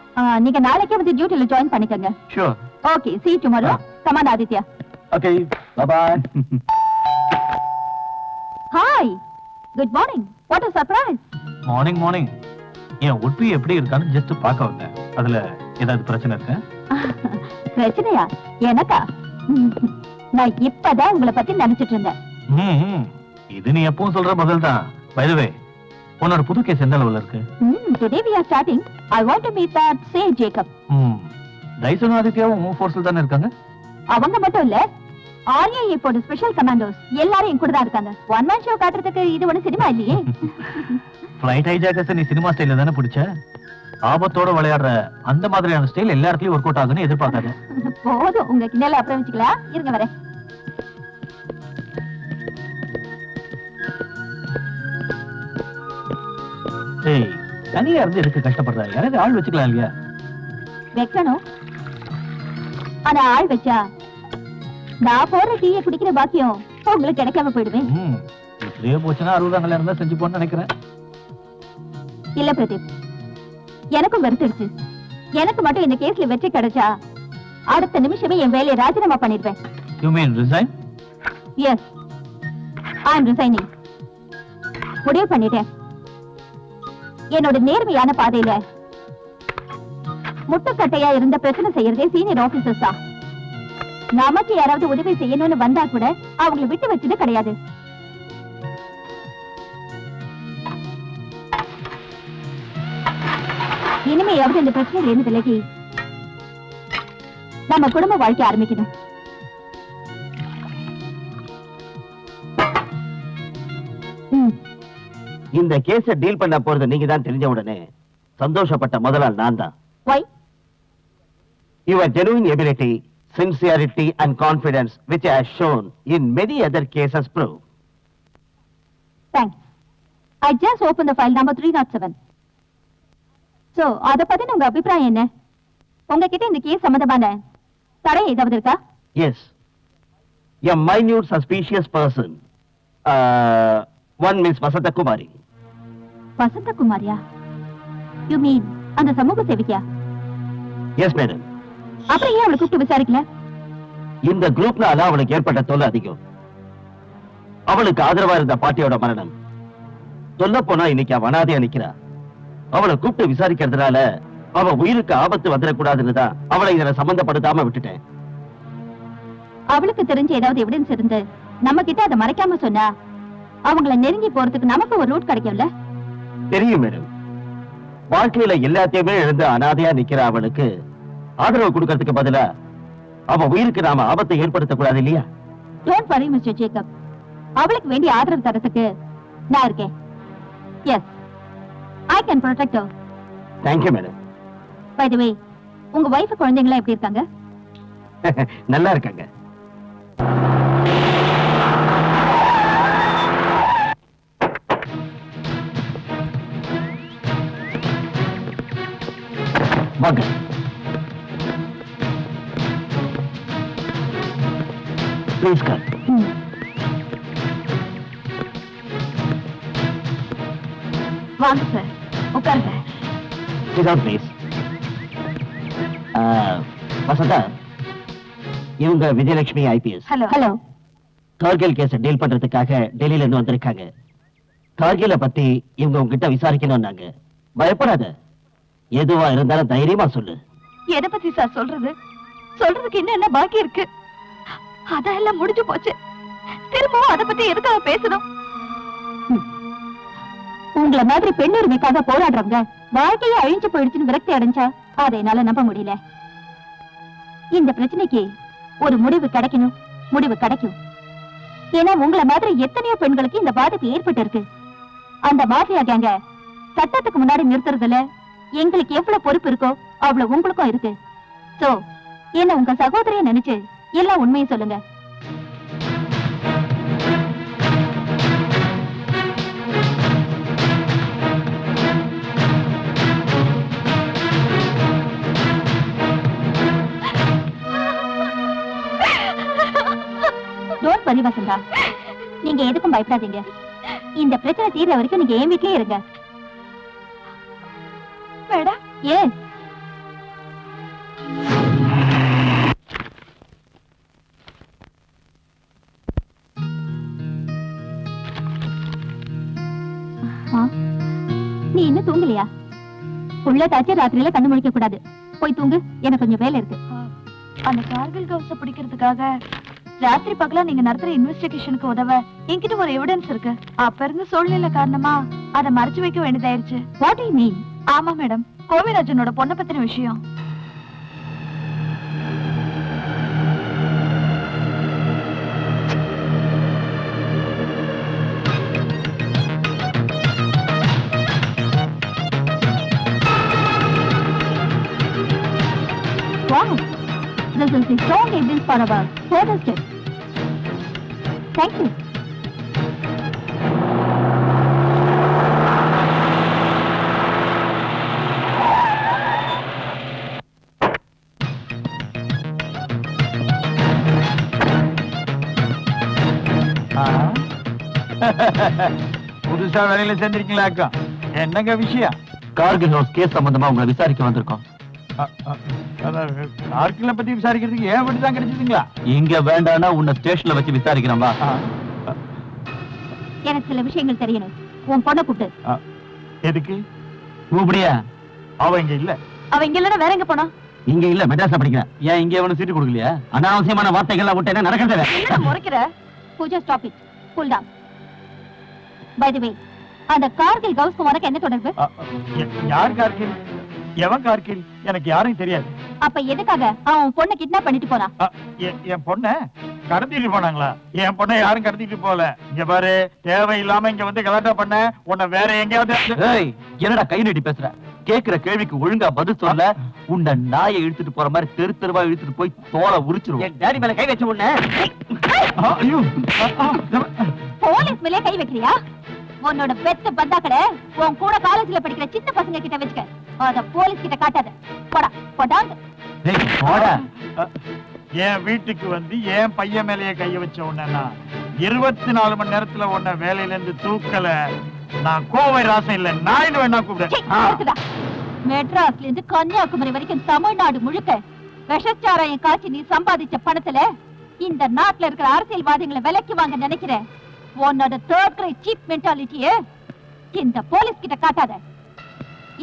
நீங்க நாளைக்கே வந்து டியூட்டில ஜாயின் பண்ணிக்கங்க. Sure. Okay, see you tomorrow. Come on, Aditya. Okay, bye bye. Hi. Good morning. What a surprise. Morning. என் உட்பி எப்படி இருக்கான்னு ஜஸ்ட் பார்க்க வந்தேன். அதுல ஏதாவது பிரச்சனை இருக்கா? பிரச்சனையா? எனக்கா? நான் இப்பதான் உங்களை பத்தி நினைச்சிட்டு இருந்தேன். இது நீ எப்பவும் சொல்ற பதில் தான். பை தி வே, உன்னோட புது கேஸ் எந்த லெவல்ல இருக்கு? Today we are starting. I want to meet that say Jacob. Tyson ஆதித்யாவும் உன் ஃபோர்ஸ்ல தானே இருக்காங்க? அவங்க மட்டும் இல்ல, RIA போட ஸ்பெஷல் கமாண்டோஸ் எல்லாரும் என் கூட தான் இருக்காங்க. ஒன் மேன் ஷோ காட்டுறதுக்கு இது ஒண்ணு சினிமா இல்லையே. ஃளைட் ஹைஜாக்கர்ஸ் நீ சினிமா ஸ்டைல்ல தானே பிடிச்ச? ஆபத்தோட விளையாடுற அந்த மாதிரியான ஸ்டைல் எல்லா இடத்துலயும் ஒர்க் அவுட் ஆகுன்னு எதிர்பார்க்காத. போதும், உங்க கிண்டல அப்புறம் வச்சுக்கலாம். இருங்க வரேன். ஏய், தனியா இருந்து எதுக்கு கஷ்டப்படுற? யாராவது ஆள் வச்சுக்கலாம் இல்லையா? வைக்கணும், ஆனா ஆள் வச்சா நான் போற டீயை குடிக்கிற பாக்கியம் உங்களுக்கு கிடைக்காம போயிடுவேன். இப்படியே போச்சுன்னா 60 கல்யாணம் தான் செஞ்சு போன்னு நினைக்கிறேன். இல்ல பிரதீப், எனக்கும் வெறுத்துடுச்சு. எனக்கு மட்டும் இந்த கேஸ்ல வெற்றி கிடைச்சா அடுத்த நிமிஷமே என் வேலையை ராஜினாமா பண்ணிடுவேன். You mean resign? Yes, I am resigning. முடிவு பண்ணிட்டேன். என்னோட நேர்மையான பாதையில முட்டுக்கட்டையா இருந்த பிரச்சனை செய்யறதே சீனியர் ஆபீசர்ஸ் தான். நமக்கு யாராவது உதவி செய்யணும்னு வந்தா கூட அவங்களை விட்டு வச்சது கிடையாது. இனிமையாவது இந்த பிரச்சனையில இருந்து விலகி நம்ம குடும்ப வாழ்க்கை ஆரம்பிக்கணும். இந்த கேஸ டீல் பண்ண போறது நீங்க தான் தெரிஞ்ச உடனே சந்தோஷப்பட்ட முதலாள் நான் தான். Why? Your genuine ability, sincerity and confidence which I have shown in many other cases prove. Thanks. I just opened the file number 307. So, அத பத்தின உங்க அபிப்பிராயம் என்ன? உங்ககிட்ட இந்த கேஸ் சம்பந்தமான தடை ஏதாவது இருக்கா? Yes. A minute suspicious person. One Miss Vasanta Kumari. Vasantha குமாரியா? You mean அந்த சமூக சேவிக்கா? Yes, madam. அப்புறம் ஏன் அவளை கூப்பிட்டு விசாரிக்கல? இந்த குரூப்னால அவளுக்கு ஏற்பட்ட தொல்லை அதிகம். அவளுக்கு ஆதரவா இருந்த பாட்டியோட மரணம். சொல்ல போனா இன்னைக்கு அவ அனாதையா நிக்கிறா. அவளை கூப்பிட்டு விசாரிக்கிறதுனால அவ உயிருக்கு ஆபத்து வந்துடக்கூடாதுன்னு தான் அவளை இதுல சம்பந்தப்படுத்தாம விட்டுட்டேன். அவளுக்கு தெரிஞ்ச ஏதாவது எவிடன்ஸ் இருந்து நம்ம கிட்ட அதை மறைக்காம சொன்னா அவங்கள நெருங்கி போறதுக்கு நமக்கு ஒரு ரூட் கிடைக்கும்ல? தெரியும் மேடம். வாழ்க்கையில எல்லாத்தையுமே இழந்து அனாதையா நிக்கிற அவளுக்கு ஆதரவு கொடுக்கறதுக்கு பதிலா அவ உயிருக்கு நாம ஆபத்தை ஏற்படுத்த கூடாது இல்லையா? Don't worry, Mr. Jacob. அவளுக்கு வேண்டிய ஆதரவு தரத்துக்கு நான் இருக்கேன். Yes, I can protect her. Thank you, madam. By the way, உங்க வைஃப் குழந்தைங்களா எப்படி இருக்காங்க? நல்லா இருக்காங்க. வாங்க. Please come. வாங்க சார், உட்காருங்க. Sit down, please. வசந்தா, இவங்க விஜயலட்சுமி ஐபிஎஸ். ஹலோ. கார்கில் கேஸ டீல் பண்றதுக்காக டெல்லியில இருந்து வந்திருக்காங்க. கார்கில பத்தி இவங்க உங்ககிட்ட விசாரிக்கணும்னாங்க. பயப்படாத, எதுவா இருந்தாலும் தைரியமா சொல்லு. எதை பத்தி சார் சொல்றது? சொல்றதுக்கு இன்னும் என்ன பாக்கி இருக்கு? அதெல்லாம் முடிஞ்சு போச்சு. திரும்பவும் அதை பத்தி எதுக்காக பேசணும்? உங்களை மாதிரி பெண் உரிமைக்காக போராடுறவங்க வாழ்க்கையே அழிஞ்சு போயிடுச்சுன்னு விரக்தி அடைஞ்சா அதை என்னால நம்ப முடியல. இந்த பிரச்சனைக்கு ஒரு முடிவு கிடைக்கணும். முடிவு கிடைக்கும். ஏன்னா உங்களை மாதிரி எத்தனையோ பெண்களுக்கு இந்த பாதிப்பு ஏற்பட்டு இருக்கு. அந்த மாஃபியா கேங்க சட்டத்துக்கு முன்னாடி நிறுத்துறதுல எங்களுக்கு எவ்வளவு பொறுப்பு இருக்கோ அவ்வளவு உங்களுக்கும் இருக்கு. சோ என்ன உங்க சகோதரிய நினைச்சு எல்லா உண்மையும் சொல்லுங்க. டோன்ட் வரி வசந்தா, நீங்க எதுக்கும் பயப்படாதீங்க. இந்த பிரச்சனை தீர்ற வரைக்கும் நீங்க என் வீட்லயே இருங்க. மேடம் ஏன் நீ இன்னும் தூங்கலையா? உள்ள தாச்சு ராத்திரியில கண்ணு முழிக்க கூடாது. போய் தூங்கு, எனக்கு கொஞ்சம் வேலை இருக்கு. அந்த கார்கில் கவுஸ பிடிக்கிறதுக்காக ராத்திரி பகலா நீங்க நடத்துற இன்வெஸ்டிகேஷனுக்கு உதவ என்கிட்ட ஒரு எவிடன்ஸ் இருக்கு. அப்ப இருந்து சூழ்நிலை காரணமா அதை மறைச்சு வைக்க வேண்டியதாயிருச்சு. What do you mean? ஆமா மேடம், கோவிராஜனோட பொண்ணை பத்தின விஷயம். Wow, this is the strong evidence for our further steps. Thank you. புதுசா வேலையில சேர்ந்திருக்கீங்களா அக்கா? என்னங்க விஷயம்? கார்கில் ஹவுஸ் கேஸ் சம்பந்தமா உங்களை விசாரிக்க வந்திருக்கோம். கார்கில பத்தி விசாரிக்கிறதுக்கு ஏன் மட்டும் தான் கிடைச்சதுங்களா? இங்க வேண்டாம்னா உன்னை ஸ்டேஷன்ல வச்சு விசாரிக்கிறோம் வா. எனக்கு சில விஷயங்கள் தெரியணும். உன் பொண்ணை கூப்பிட்டு. எதுக்கு? கூப்பிடியா? அவ இங்க இல்ல. அவ இங்க இல்லன்னா வேற எங்க போனா? இங்க இல்ல, மெட்ராஸ்ல படிக்கிறேன். ஏன் இங்க எவனும் சீட்டு கொடுக்கலையா? அனாவசியமான வார்த்தைகள்லாம் விட்டேன்னா நடக்கிறத. என்ன முறைக்கிற? Pooja stop it. Cool down. By the way, அந்த கார்கில் கவுஸ்க்கு உனக்கு என்ன தொடர்பு? யார் கார்கில்? எவன் கார்கில்? எனக்கு யாரும் தெரியாது. அப்ப எதுக்காக அவன் பொண்ணை கிட்னாப் பண்ணிட்டு போறான்? என் பொண்ண கடத்திட்டு போனாங்களா? என் பொண்ணை யாரும் கடத்திட்டு போல. இங்க பாரு, தேவையில்லாம இங்க வந்து கலாட்டா பண்ண உன்னை வேற எங்கேயாவது. என்னடா கை நீட்டி பேசுற? கேக்குற கேள்விக்கு ஒழுங்கா பதில் சொல்ல உன்னை நாயை இழுத்துட்டு போற மாதிரி தெரு தெருவா இழுத்துட்டு போய் தோலை உரிச்சிருவோம். என் டாடி மேல கை வச்ச உடனே போலீஸ் மேலே கை வைக்கிறியா? உன்னோட பெத்த பந்தாக்கட உன் கூட காலேஜ்ல படிக்கிற சின்ன பசங்க கிட்ட வச்சுக்க. அத போலீஸ் கிட்ட காட்டாத. போடா போடாங்க. என் வீட்டுக்கு வந்து என் பையன் மேலேயே கைய வச்ச உடனே 24 மணி நேரத்துல உன்ன வேலையில இருந்து தூக்கல. நான் கோவை ராசம் இல்ல, நாயின் வேணா கூப்பிடு. மெட்ராஸ்ல இருந்து கன்னியாகுமரி வரைக்கும் தமிழ்நாடு முழுக்க விஷச்சாராயம் காய்ச்சி நீ சம்பாதிச்ச பணத்துல இந்த நாட்டுல இருக்கிற அரசியல்வாதிகளை விலைக்கு வாங்க நினைக்கிற உன்னோட தேர்ட் கிரேட் சீப் மென்டாலிட்டிய இந்த போலீஸ் கிட்ட காட்டாத.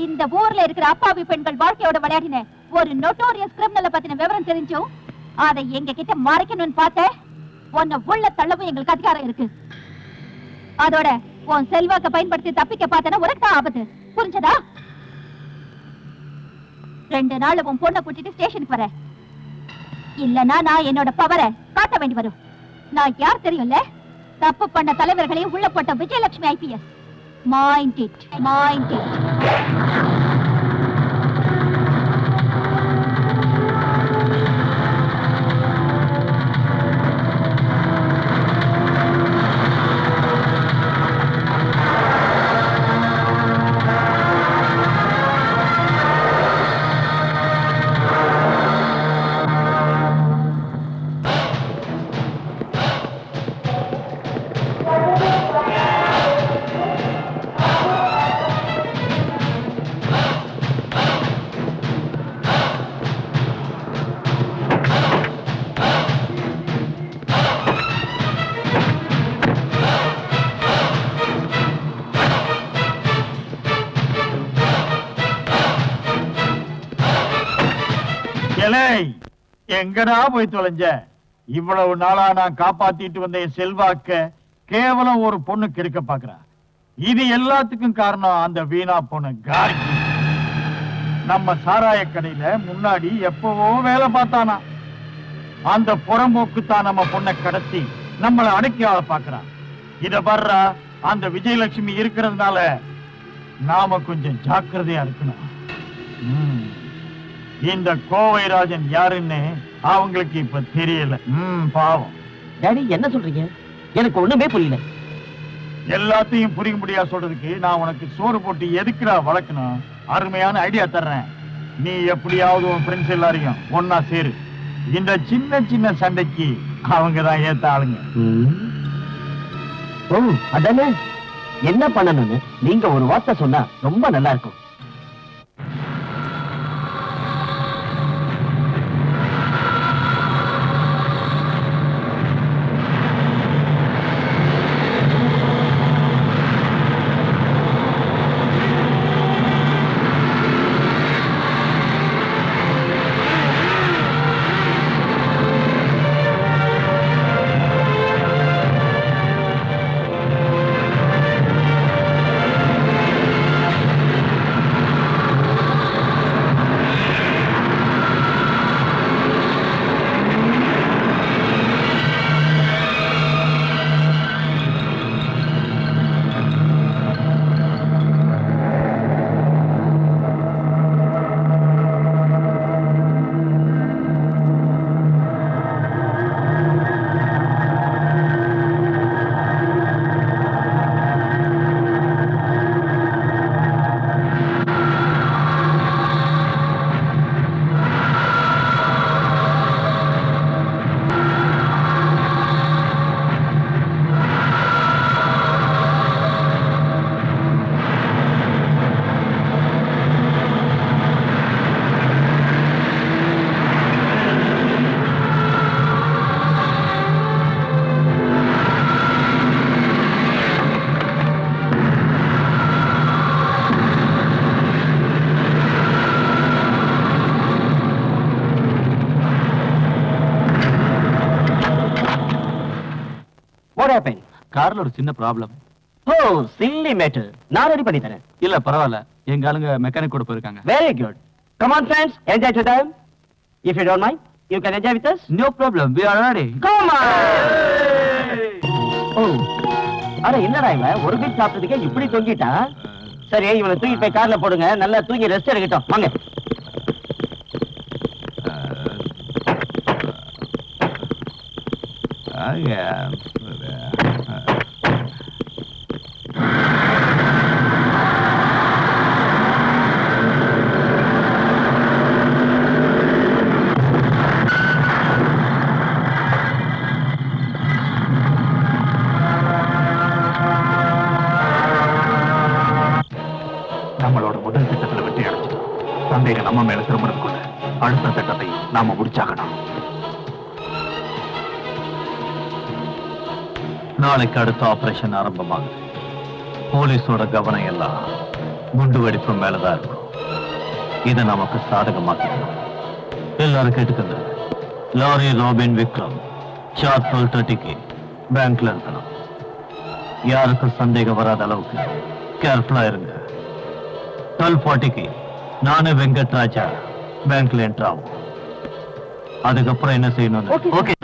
இந்த ஊர்ல இருக்கிற அப்பாவி பெண்கள் வாழ்க்கையோட விளையாடின ஒரு நோட்டோரியஸ் கிரிமினலை பத்தின விவரம் தெரிஞ்சும் அதை எங்க கிட்ட மறைக்கணும்னு பார்த்த உன்னை உள்ள தள்ளவும் எங்களுக்கு அதிகாரம் இருக்கு. அதோட உன் செல்வாக்க பயன்படுத்தி தப்பிக்க பார்த்தனா உனக்கு தான் ஆபத்து. புரிஞ்சதா? 2 நாள் உன் பொண்ணை கூட்டிட்டு ஸ்டேஷனுக்கு வர. இல்லனா நான் என்னோட பவரை காட்ட வேண்டி வரும். நான் யார் தெரியும்ல? தப்பு பண்ண தலைவர்களையும் உள்ள போட்ட Vijayalakshmi IPS. Mind it, mind it. எங்கடா போய் தொலைஞ்ச? இவ்வளவு நாளா நான் காப்பாத்திட்டு வந்த என் செல்வாக்க கேவலம் ஒரு பொண்ணு கெடுக்க பாக்குறா. இது எல்லாத்துக்கும் காரணம் அந்த வீணா பொண்ணு கார்கி. நம்ம சாராய கடையில முன்னாடி எப்பவோ வேலை பார்த்தானா. அந்த புறம்போக்கு தான் நம்ம பொண்ணை கடத்தி நம்மள அடக்கி ஆள பாக்குறான். இத வர்றா அந்த விஜயலட்சுமி இருக்கிறதுனால நாம கொஞ்சம் ஜாக்கிரதையா இருக்கணும். இந்த கோவைராஜன் யாருன்னு அவங்களுக்கு இப்ப தெரியல. பாவம். டாடி என்ன சொல்றீங்க? எனக்கு ஒண்ணுமே புரியல. எல்லாத்தையும் புரிய முடியா சொல்றதுக்கு நான் உனக்கு சோறு போட்டு எதுக்குடா வளர்க்கணும்? அருமையான ஐடியா தர்றேன். நீ எப்படியாவது உன் ஃப்ரெண்ட்ஸ் எல்லாரையும் ஒன்னா சேரு. இந்த சின்ன சின்ன சண்டைக்கு அவங்க தான் ஏத்த ஆளுங்க. ஓ அதானே. என்ன பண்ணணும்னு நீங்க ஒரு வார்த்தை சொன்னா ரொம்ப நல்லா இருக்கும். கார்ல ஒரு சின்ன ப்ராப்ளம். Oh silly matter. நான் ரெடி பண்ணி தரேன். இல்ல பரவாயில்ல, எங்க ஆளுங்க மெக்கானிக் கூட போயிருக்காங்க. Very good. Come on friends, enjoy to time. If you don't mind, you can enjoy with us. No problem, we are ready. Come on. ஓ அட என்னடா இவன் ஒரு பீட் சாப்பிட்டதுக்கே இப்படி தொங்கிட்டா? சரி இவனை தூக்கி போய் கார்ல போடுங்க, நல்லா தூங்கி ரெஸ்ட் எடுக்கட்டும். வாங்க. நம்மளோட முதல் திட்டத்துல வெற்றி அடைச்சிட்டோம். சந்தேகம் நம்ம மேல திரும்புறதுக்குள்ள அடுத்த திட்டத்தை நாம முடிச்சாகணும். நாளைக்கு அடுத்த ஆபரேஷன் ஆரம்பமாகுது. போலீஸோட கவனம் எல்லாம் குண்டு வெடிப்பு மேலதான் இருக்கும். இதை நமக்கு சாதகமாக்கணும். எல்லாரும் கேட்டுக்கங்க. லாரி ராபின் விக்ரம் ஷார்ப் 12:30க்கு பேங்க்ல இருக்கணும். யாருக்கும் சந்தேகம் வராத அளவுக்கு கேர்ஃபுல்லா இருங்க. 12:40க்கு நானே வெங்கட்ராஜா பேங்க்ல என்டர் ஆகும். அதுக்கப்புறம் என்ன செய்யணும்? Okay.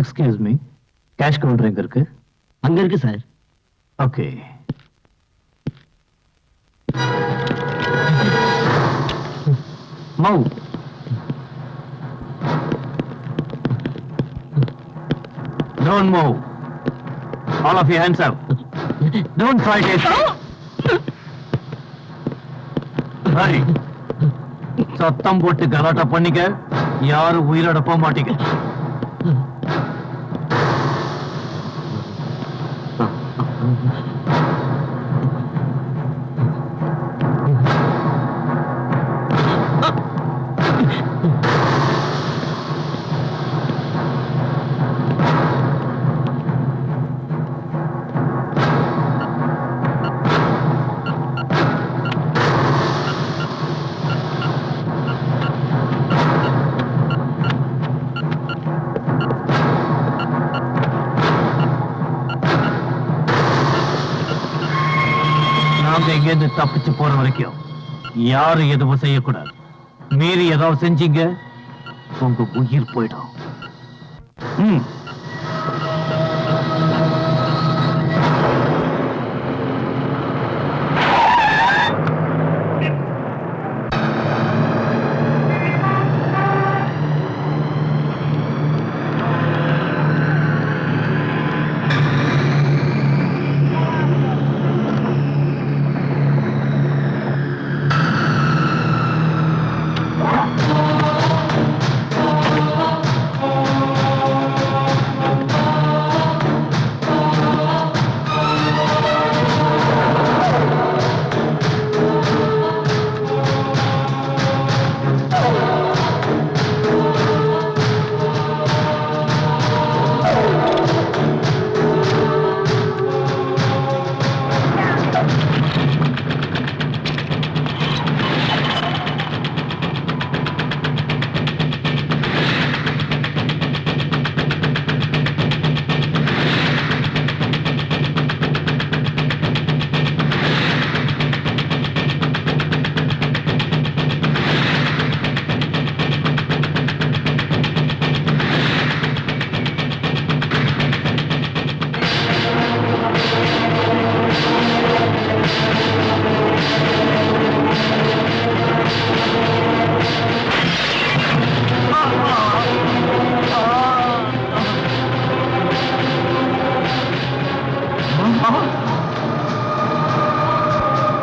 Excuse me, cash counter எங்க இருக்கு? அங்க இருக்கு சார். ஓகே. மௌ Don't move. All of you hands up. Don't try to escape. Hurry. சத்தம் போட்டு கலாட்டா பண்ணிக்க, யாரும் உயிரோட போக மாட்டீங்க. நாங்க எங்கேருந்து தப்பிச்சு போற வரைக்கும் யாரும் எதுவும் செய்யக்கூடாது. மீறி ஏதாவது செஞ்சீங்க, உங்க உயிர் போயிடும்.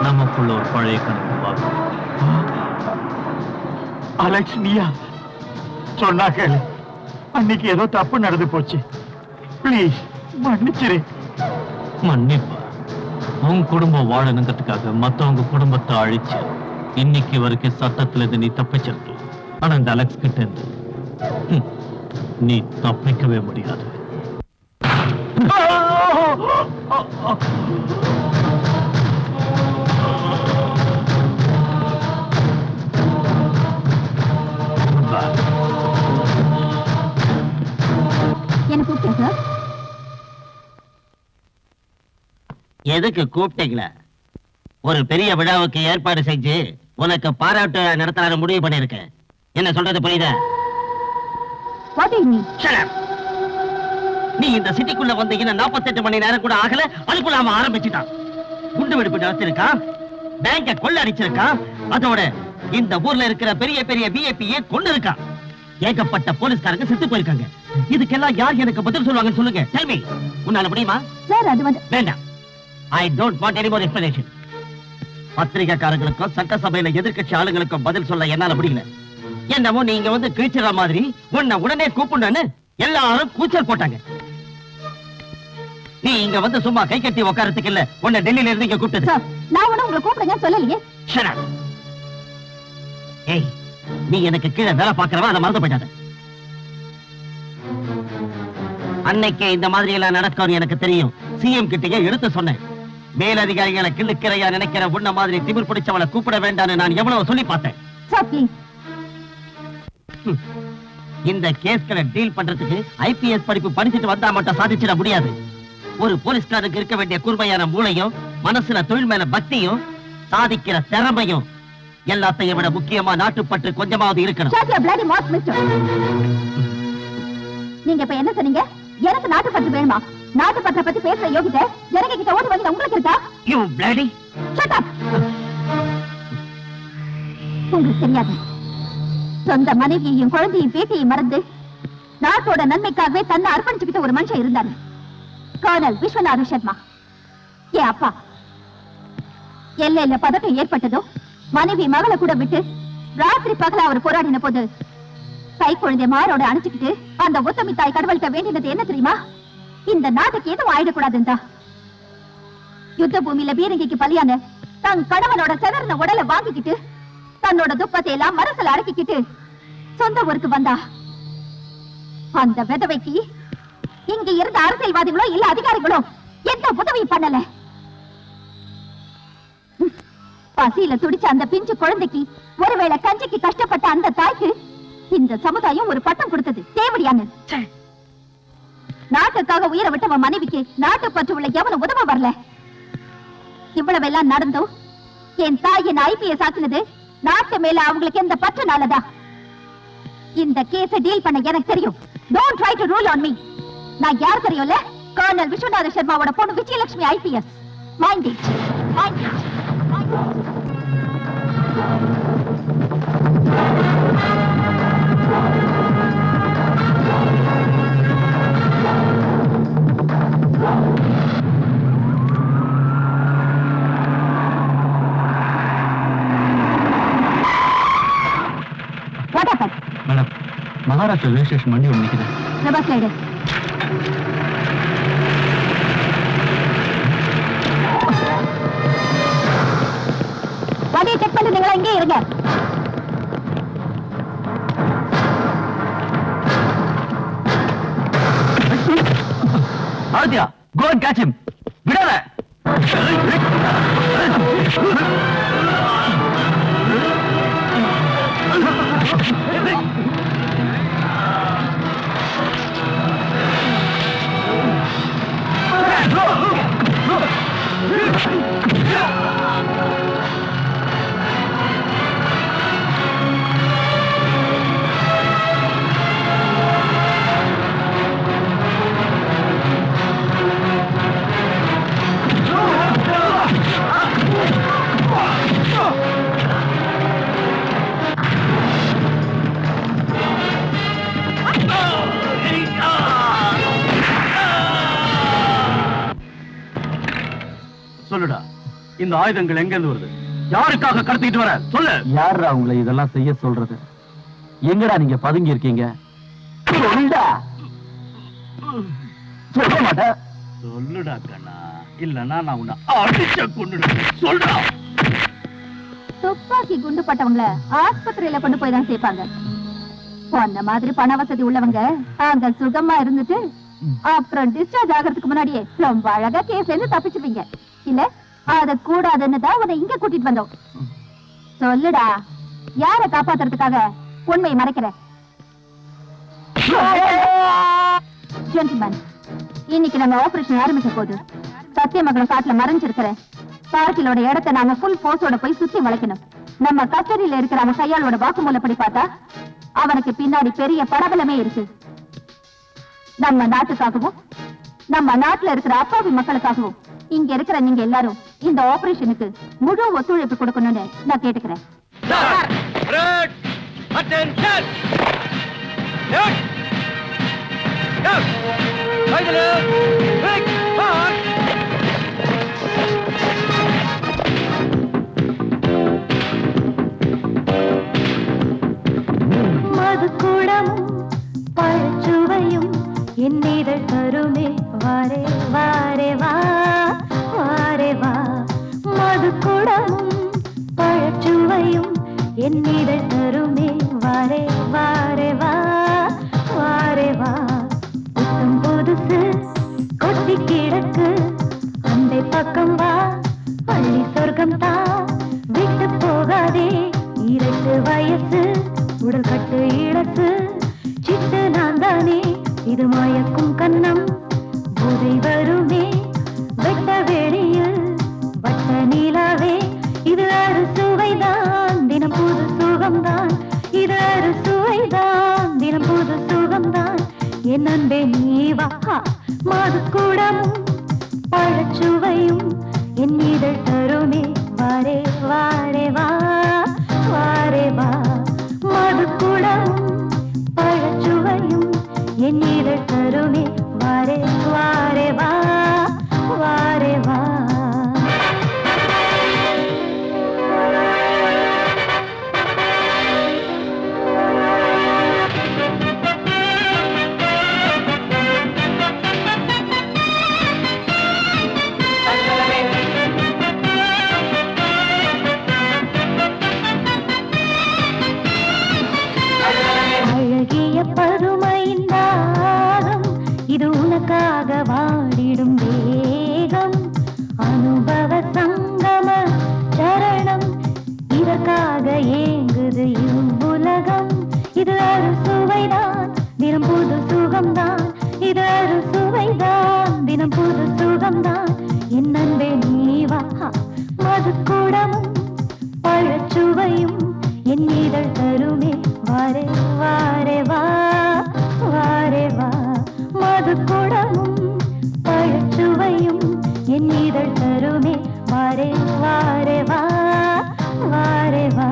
நமக்குள்ள ஒரு பழைய கனவு உருவாகும். அலெக்ஸ், நீயா? சொன்னா கேளு. அன்னைக்கு ஏதோ தப்பு நடந்து போச்சு. ப்ளீஸ் மன்னிச்சிரு. மன்னிப்பா? உன் குடும்பம் வாழணுங்கிறதுக்காக மத்தவங்க குடும்பத்தை அழிச்சு இன்னைக்கு வரைக்கும் சத்தத்துல இருந்து நீ தப்பிச்சிருக்கலாம். ஆனா இந்த அலெக்ஸ் கிட்ட இருந்து நீ தப்பிக்கவே முடியாது. என்ன கூப்பிட்டேன் சார்? எதுக்கு கூப்பிட்டீங்களா? ஒரு பெரிய விழாவுக்கு ஏற்பாடு செஞ்சு உனக்கு பாராட்டு நடத்தலான முடிவு பண்ணிருக்கேன். என்ன சொல்றது புரியுதா? What do you mean? Shut up. நீ இந்த சிட்டிக்குள்ள வந்தீங்கன்னா 48 மணி நேரம் கூட ஆகல, அதுக்குள்ள அவன் ஆரம்பிச்சுட்டான். குண்டு வெடிப்பு நடத்திருக்கான், பேங்க கொள்ள அடிச்சிருக்கான், அதோட இந்த ஊர்ல இருக்கிற பெரிய பெரிய விஐபியை கொண்டு இருக்கான். ஏகப்பட்ட போலீஸ்காரங்க செத்து போயிருக்காங்க. இதுக்கெல்லாம் யார் எனக்கு பதில் சொல்லுவாங்கன்னு சொல்லுங்க. Tell me. உன்னால முடியுமா? சார் அது வந்து வேண்டாம். I don't want any more explanation. பத்திரிகைக்காரங்களுக்கும் சட்டசபையில எதிர்க்கட்சி ஆளுங்களுக்கும் பதில் சொல்ல என்னால முடியல. என்னமோ நீங்க வந்து கிழிச்சிற மாதிரி உன்னை உடனே கூப்பிடணும்னு எல்லாரும் கூச்சல் போட்டாங்க. நீ இங்க வந்து சும்மா கை கட்டி உட்காரத்துக்கு இல்ல, உன்னை டெல்லியில இருந்து இங்க கூப்பிட்டது. சார், நான் ஒண்ணு உங்களை கூப்பிடுங்க சொல்லலையே. Shut up. ஏய், நீ எனக்கு கீழே வேலை பார்க்கறவா, அதை மறந்து போயிடாத. அன்னைக்கு இந்த மாதிரி எல்லாம் நடக்கும் எனக்கு தெரியும். சிஎம் கிட்டயே எடுத்து சொன்னேன். மேலதிகாரிகளை கிள்ளுக்கிறையா நினைக்கிற உன்ன மாதிரி திமிர் பிடிச்சவளை கூப்பிட வேண்டாம்னு நான் எவ்வளவு சொல்லி பார்த்தேன். Sir please. இந்த கேஸ்களை டீல் பண்றதுக்கு ஐபிஎஸ் படிப்பு படிச்சுட்டு வந்தா மட்டும் சாதிச்சிட முடியாது. ஒரு போலீஸ்காரருக்கு இருக்க வேண்டிய கூர்மையான மூளையும் மனசுல தொழில் மேல பக்தியும் சாதிக்கிற திறமையும் எல்லாத்தையும் விட முக்கியமா நாட்டுப்பற்று கொஞ்சமாவது இருக்கணும். Shut your bloody mouth, mister. நீங்க இப்ப என்ன சொன்னீங்க? எனக்கு நாட்டுப்பற்று வேணுமா? நாட்டுப்பற்றை பத்தி பேசுற யோகிதை ஜனங்க கிட்ட ஓட்டு வாங்கி உங்களுக்கு இருக்கா? You bloody. Shut up. உங்களுக்கு தெரியாது, சொந்த மனைவியையும் குழந்தையும் பேட்டியை மறந்து நாட்டோட நன்மைக்காகவே தன்னை அர்ப்பணிச்சுக்கிட்ட ஒரு மனுஷன் இருந்தாரு, கர்னல் விஸ்வநாத சர்மா. என் அப்பா எல்லையில பதட்டம் ஏற்பட்டதோ மனைவி மகளை கூட விட்டு ராத்திரி பகல அவர் போராடின போது கை குழந்தை மாரோட அணைச்சுக்கிட்டு அந்த உத்தமி தாய் கடவுள்கிட்ட வேண்டினது என்ன தெரியுமா? இந்த நாட்டுக்கு எதுவும் ஆயிடக்கூடாதுந்தா. யுத்த பூமியில பீரங்கிக்கு பலியான தன் கணவனோட செதறின உடலை வாங்கிக்கிட்டு தன்னோட துக்கத்தை எல்லாம் மனசுல அடக்கிக்கிட்டு சொந்த ஊருக்கு வந்தா. அந்த விதவைக்கு இங்க இருந்த அரசியல்வாதிகளோ இல்ல அதிகாரிகளோ எந்த உதவி பண்ணல. பசியில துடிச்ச அந்த பிஞ்சு குழந்தைக்கு ஒருவேளை கஞ்சிக்கு கஷ்டப்பட்ட அந்த தாய்க்கு இந்த சமுதாயம் ஒரு பட்டம் கொடுத்தது தேவடியான்னு. நாட்டுக்காக உயிரை விட்டவன் மனைவிக்கு நாட்டு பற்று உள்ள எவனும் உதவ வரல. இவ்வளவெல்லாம் நடந்தோம் என் தாய் என்ன ஐபிஎஸ் ஆக்குனது நாட்டு மேல அவங்களுக்கு எந்த பற்றுனாலதான். இந்த கேஸ டீல் பண்ண எனக்கு தெரியும். Don't try to rule on me. நான் யார் தெரியும்ல? கர்னல் விஸ்வநாத சர்மாவோட பொண்ணு Vijayalakshmi IPS. Mind it. Mind it. Mind it. What happened? Madam, Maharashtra registration வண்டி ஒன்று நிற்குது. Reverse side. வண்டியை செக் பண்ணி நீங்களா இங்கே இருங்க. Aditya, go and catch him. விடாத. சொல்லுடா, இந்த ஆயுதங்கள் எங்க இருந்து வருது? யாருக்காக கடத்திட்டு வர? சொல்லு. யாரா உங்களை இதெல்லாம் செய்ய சொல்றது? எங்கடா நீங்க பதுங்கி இருக்கீங்க? சொல்லுடா. சொல்ல மாட்ட? சொல்லுடா கண்ணா, இல்லன்னா நான் உன்னை அடிச்ச கொன்னுடுவேன். சொல்றா. துப்பாக்கி குண்டு பட்டவங்கள ஆஸ்பத்திரியில கொண்டு போய் தான் சேர்ப்பாங்க. அந்த மாதிரி பண வசதி உள்ளவங்க அங்க சுகமா இருந்துட்டு அப்புறம் டிஸ்சார்ஜ் ஆகிறதுக்கு முன்னாடியே ரொம்ப அழகா கேஸ்ல இருந்து தப்பிச்சுப்பீங்க. இல்ல அத கூடாதுன்னு தான் உன்னை இங்க கூட்டிட்டு வந்தோம். சொல்லுடா, யார காப்பாத்துறதுக்காக உண்மையை மறைக்கிற? ஜென்டில்மேன், இன்னைக்கு நம்ம ஆபரேஷன் ஆரம்பிக்க போது சத்தியமங்கலம் காட்டுல மறைஞ்சிருக்கிற பார்க்கிலோட இடத்தை நாங்க ஃபுல் போர்ஸோட போய் சுத்தி வளைக்கணும். நம்ம கஸ்டடியில இருக்கிற அவன் கையாளோட வாக்குமூலப்படி பார்த்தா அவனுக்கு பின்னாடி பெரிய படபலமே இருக்கு. நம்ம நாட்டுக்காகவும் நம்ம நாட்டுல இருக்கிற அப்பாவி மக்களுக்காகவும் இங்க இருக்கிற நீங்க எல்லாரும் இந்த ஆபரேஷனுக்கு முழு ஒத்துழைப்பு கொடுக்கணும்னு நான் கேட்டுக்கிறேன். மதுக்குடமும் பழச்சுவையும் என்னிதழ் தருமே வாரே வாரே வா வாரே வா. மதுக்குடமும் பழச்சுவையும் என்னிதழ் தருமே வாரே வாரே வா வாரே வா. புத்தம் புதுசு கொட்டி கிடக்கு அண்டை பக்கம் வா, பள்ளி சொர்க்கம் தா விட்டு போகாதே. 2 வயசு உடல் கட்டு இழத்து சிட்டு நான் தானே, இது மயக்கும் கண்ணம் போதை வருமே. வெட்ட வெளியில் வட்ட நீலாவே, இது அறுசுவைதான் தினம் புது சுகம்தான். இது அறுசுவைதான் தினம் புது சுகம்தான். என் அன்பே நீ வா. மதுக்குடமும் பழச்சுவையும் என் இதழ் தருமே வாரே வாரே வா வாரே வா. மதுக்குடமும் பழச்சுவையும் பதுமையின் தாகம் இது உனக்காக வாடிடும் வேகம் அனுபவ சங்கம சரணம் இதற்காக ஏங்குது இவ்வுலகம் இது ஒரு சுவைதான் தினம் புது சுகம்தான் இது ஒரு சுவைதான் தினம் புது சுகம்தான் என் அன்பே நீவா மதுக்கூடமும் பழச்சுவையும் என் இதழ் தருமே வாரே வாரே வா வாரே வா மதுக்கூடமும் பழச்சுவையும் என் இதழ் தருமே வாரே வாரே வா வாரே வா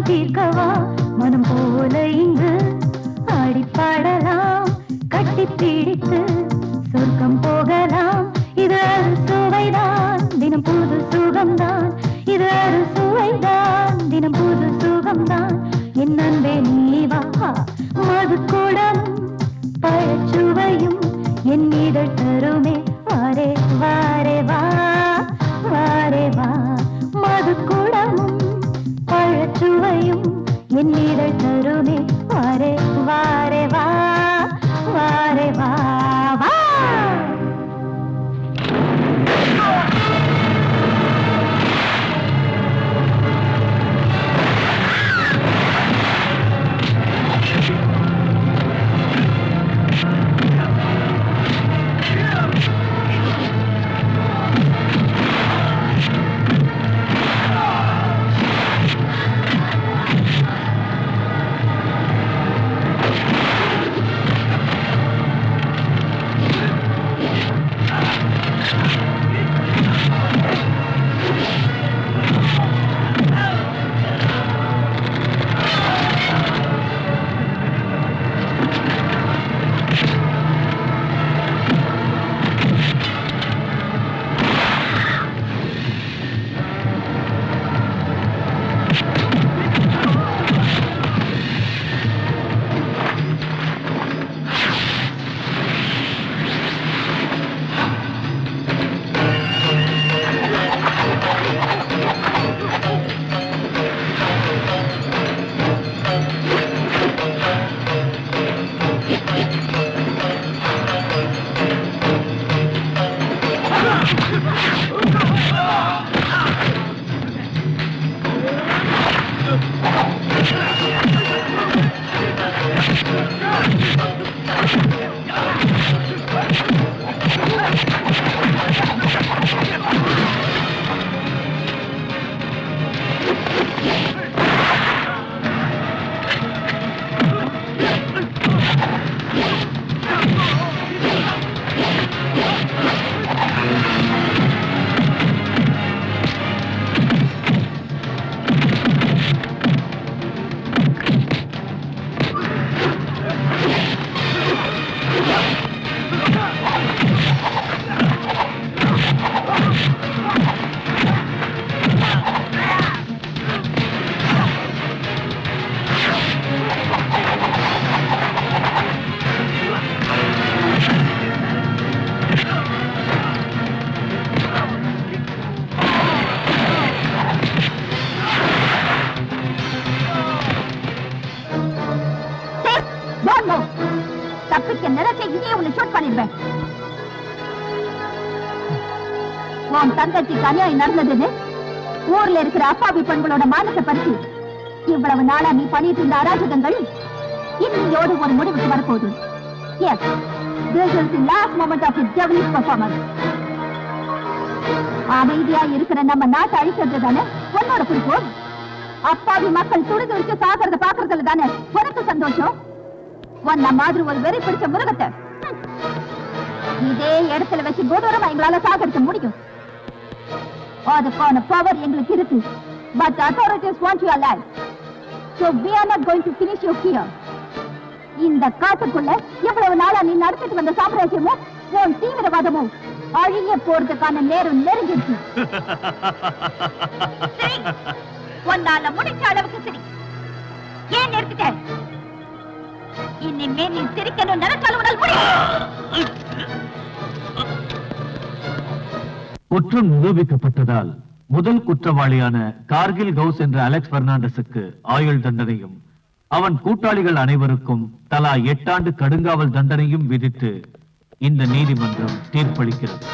தீர்க்கவா மனம் போல இங்கு ஆடிப்பாடலாம் கட்டி பிடித்து சொர்க்கம் போகலாம் இது ஒரு சுவைதான் தினம் புது சுகம்தான் இது ஒரு சுவைதான் தினம் புது சுகம்தான் என் அன்பே நீவா மதுக்கூடம் பழச்சுவையும் என் இதழ் தருமே வாரே வாரே வா வாரே வா மதுக்கூடமும் பழச்சுவையும் என் இதழ் தருமே வாரே வாரே வா வாரே வா வா தப்பிக்க நினைச்ச இங்கே உன்னை ஷூட் பண்ணிடுவேன். உன் தங்கச்சிக்கு அநியாயம் நடந்ததுன்னு ஊர்ல இருக்கிற அப்பாவி பெண்களோட மானத்தை பறிச்சு இவ்வளவு நாளா நீ பண்ணிட்டு இருந்த அராஜகங்கள் இன்னையோடு ஒரு முடிவுக்கு வரப்போகுது. Yes, this is the last moment of his devilish performance. அமைதியா இருக்கிற நம்ம நாட்டை அழிக்கிறது தானே உன்னோட குறிக்கோள். அப்பாவி மக்கள் துடிதுடிச்சு சாகிறத பாக்குறதுல தானே உனக்கு சந்தோஷம். உன்ன மாதிரி ஒரு வெறி பிடிச்ச மிருகத்தை இதே இடத்துல வச்சு கொடூரமா எங்களால சாகடிக்க முடியும். அதுக்கான பவர் எங்களுக்கு இருக்கு. but the authorities want you alive. So we are not going to finish you here. இந்த காட்டுக்குள்ள எவ்வளவு நாளா நீ நடத்திட்டு வந்த சாம்ராஜ்யமும் உன் தீவிரவாதமும் அழிய போறதுக்கான நேரம் நெருங்கிடுச்சு. சரி, உன்னால முடிச்ச அளவுக்கு சரி. ஏன் நிறுத்திட்ட? இனிமே நீ சிரிக்கணும் நினைச்சாலும் உன்னால் முடியும். குற்றம் நிரூபிக்கப்பட்டதால் முதல் குற்றவாளியான கார்கில் கவுஸ் என்ற அலெக்ஸ் பெர்னாண்டஸுக்கு ஆயுள் தண்டனையும் அவன் கூட்டாளிகள் அனைவருக்கும் தலா 8 ஆண்டு கடுங்காவல் தண்டனையும் விதித்து இந்த நீதிமன்றம் தீர்ப்பளிக்கிறது.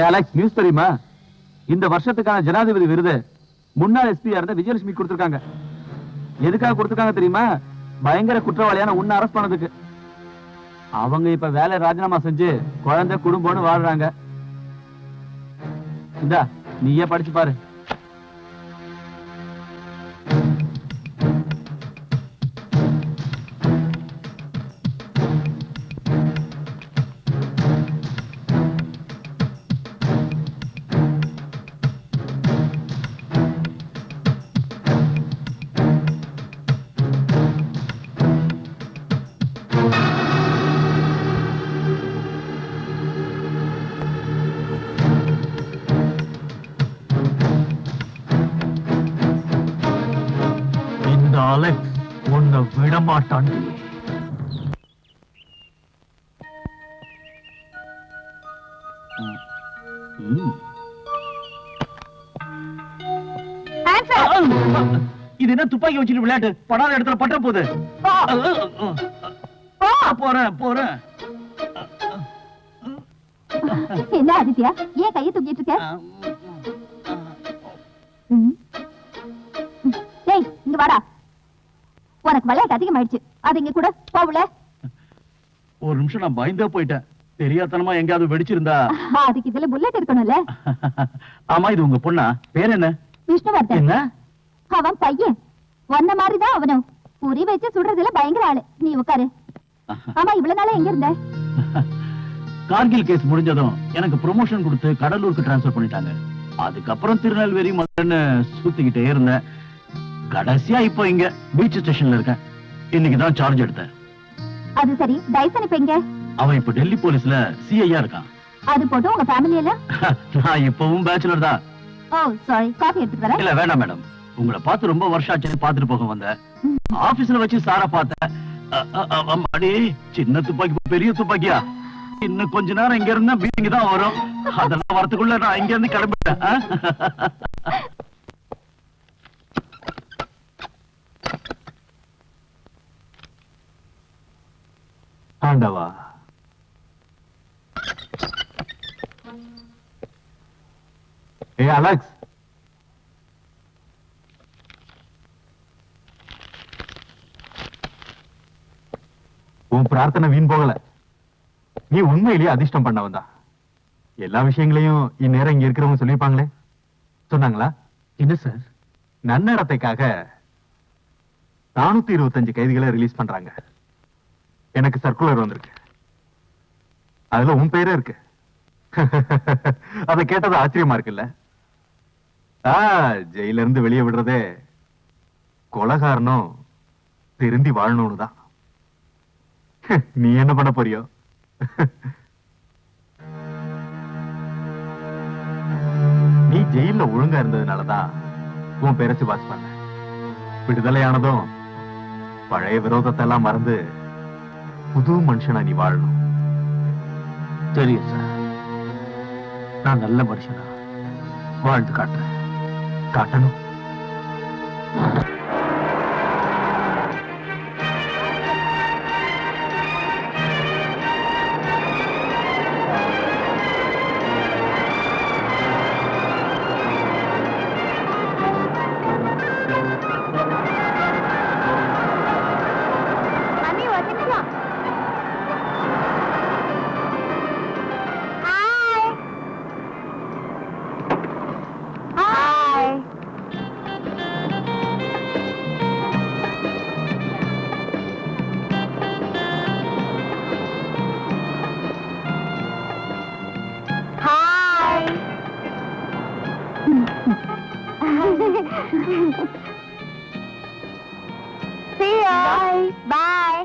அலெக்ஸ் நியூஸ் தெரியுமா? இந்த வருஷத்துக்கான ஜனாதிபதி விருது முன்னாள் எஸ்பியா இருந்த விஜயலட்சுமி கொடுத்திருக்காங்க. எதுக்காக கொடுத்திருக்காங்க தெரியுமா? பயங்கர குற்றவாளியான உன்னை அரெஸ்ட் பண்ணதுக்கு. அவங்க இப்ப வேலை ராஜினாமா செஞ்சு குழந்தை குடும்பம்னு வாழ்றாங்க. இந்தா நீயே படிச்சு பாரு. அலெக்ஸ் உன்னை விடமாட்டான். இது என்ன துப்பாக்கி வச்சுட்டு விளையாட்டு? படாத இடத்துல பற்ற போகுது. போறேன். என்ன ஆதித்யா, ஏன் கையை தூக்கிட்டு இருக்க? டேய் இங்க வாடா. உனக்கு விளையாட்டு அதிகமாயிடுச்சு. அது இங்க கூட போகல. ஒரு நிமிஷம் நான் பயந்தே போயிட்டேன். தெரியாதனமா எங்கயாவது வெடிச்சிருந்தா? அதுக்கு இதுல புல்லட் இருக்கணும்ல. ஆமா, இது உங்க பொண்ணா? பேர் என்ன? விஷ்ணுவர்தன். என்ன? அவன் பையன். ஒன்ன மாதிரிதான் அவனும். புரி வச்சு சுடுறதுல பயங்கர ஆளு. நீ உட்காரு. ஆமா, இவ்வளவு நாளா எங்க இருந்த? கார்கில் கேஸ் முடிஞ்சதும் எனக்கு ப்ரொமோஷன் கொடுத்து கடலூருக்கு டிரான்ஸ்பர் பண்ணிட்டாங்க. அதுக்கப்புறம் திருநெல்வேலி மதுரைன்னு சுத்திக்கிட்டே இருந்தேன். கடைசியா இப்போ இங்க பீச் ஸ்டேஷன்ல இருக்கேன். இன்னைக்குதான் சார்ஜ் எடுத்தேன். அது சரி, டைசன் இப்ப எங்க? அவன் இப்ப டெல்லி போலீஸ்ல சிஐயா இருக்கான். அது போட்டு உங்க ஃபேமிலி எல்லாம்? நான் இப்பவும் பேச்சுலர் தான். ஓ சாரி, காஃபி எடுத்துட்டு வரேன். இல்ல வேண்டாம் மேடம், உங்களை பார்த்து ரொம்ப வருஷம் ஆச்சு. பாத்துட்டு போக வந்தேன். ஆபீஸ்ல வச்சு சார பார்த்தேன். அம்மாடி, சின்ன துப்பாக்கி பெரிய துப்பாக்கியா? இன்னும் கொஞ்ச நேரம் இங்க இருந்தா பீச்சிங் தான் வரும். அதெல்லாம் வரத்துக்குள்ள நான் இங்க இருந்து கிளம்பிட்டேன். ஆண்டவா, ஏ அலெக்ஸ், உன் பிரார்த்தனை வீண் போகல. நீ உண்மையிலேயே அதிர்ஷ்டம் பண்ணவன் தான். எல்லா விஷயங்களையும் இந்நேரம் இங்க இருக்கிறவங்க சொல்லிருப்பாங்களே. சொன்னாங்களா? என்ன சார்? நன்னடத்தைக்காக 425 கைதிகளை ரிலீஸ் பண்றாங்க. எனக்கு சர்க்குலர் வந்திருக்கு. அதுல உன் பேரே இருக்கு. அதை கேட்டது ஆச்சரியமா இருக்குல்ல? ஜெயில இருந்து வெளியே விடுறதே கொலைகாரனும் திருந்தி வாழணும்னு தான். நீ என்ன பண்ண போறியோ? நீ ஜெயில ஒழுங்கா இருந்ததுனாலதான் உன் பேரை சிபாஸ் பண்ண. விடுதலையானதும் பழைய விரோதத்தை எல்லாம் மறந்து புது மனுஷனா நீ வாழணும். தெரியும் சார், நான் நல்ல மனுஷனா வாழ்ந்து காட்டுறேன். காட்டணும். மம்மி ஒரு நிமிஷம். Hi hi. Hi. See you. Bye.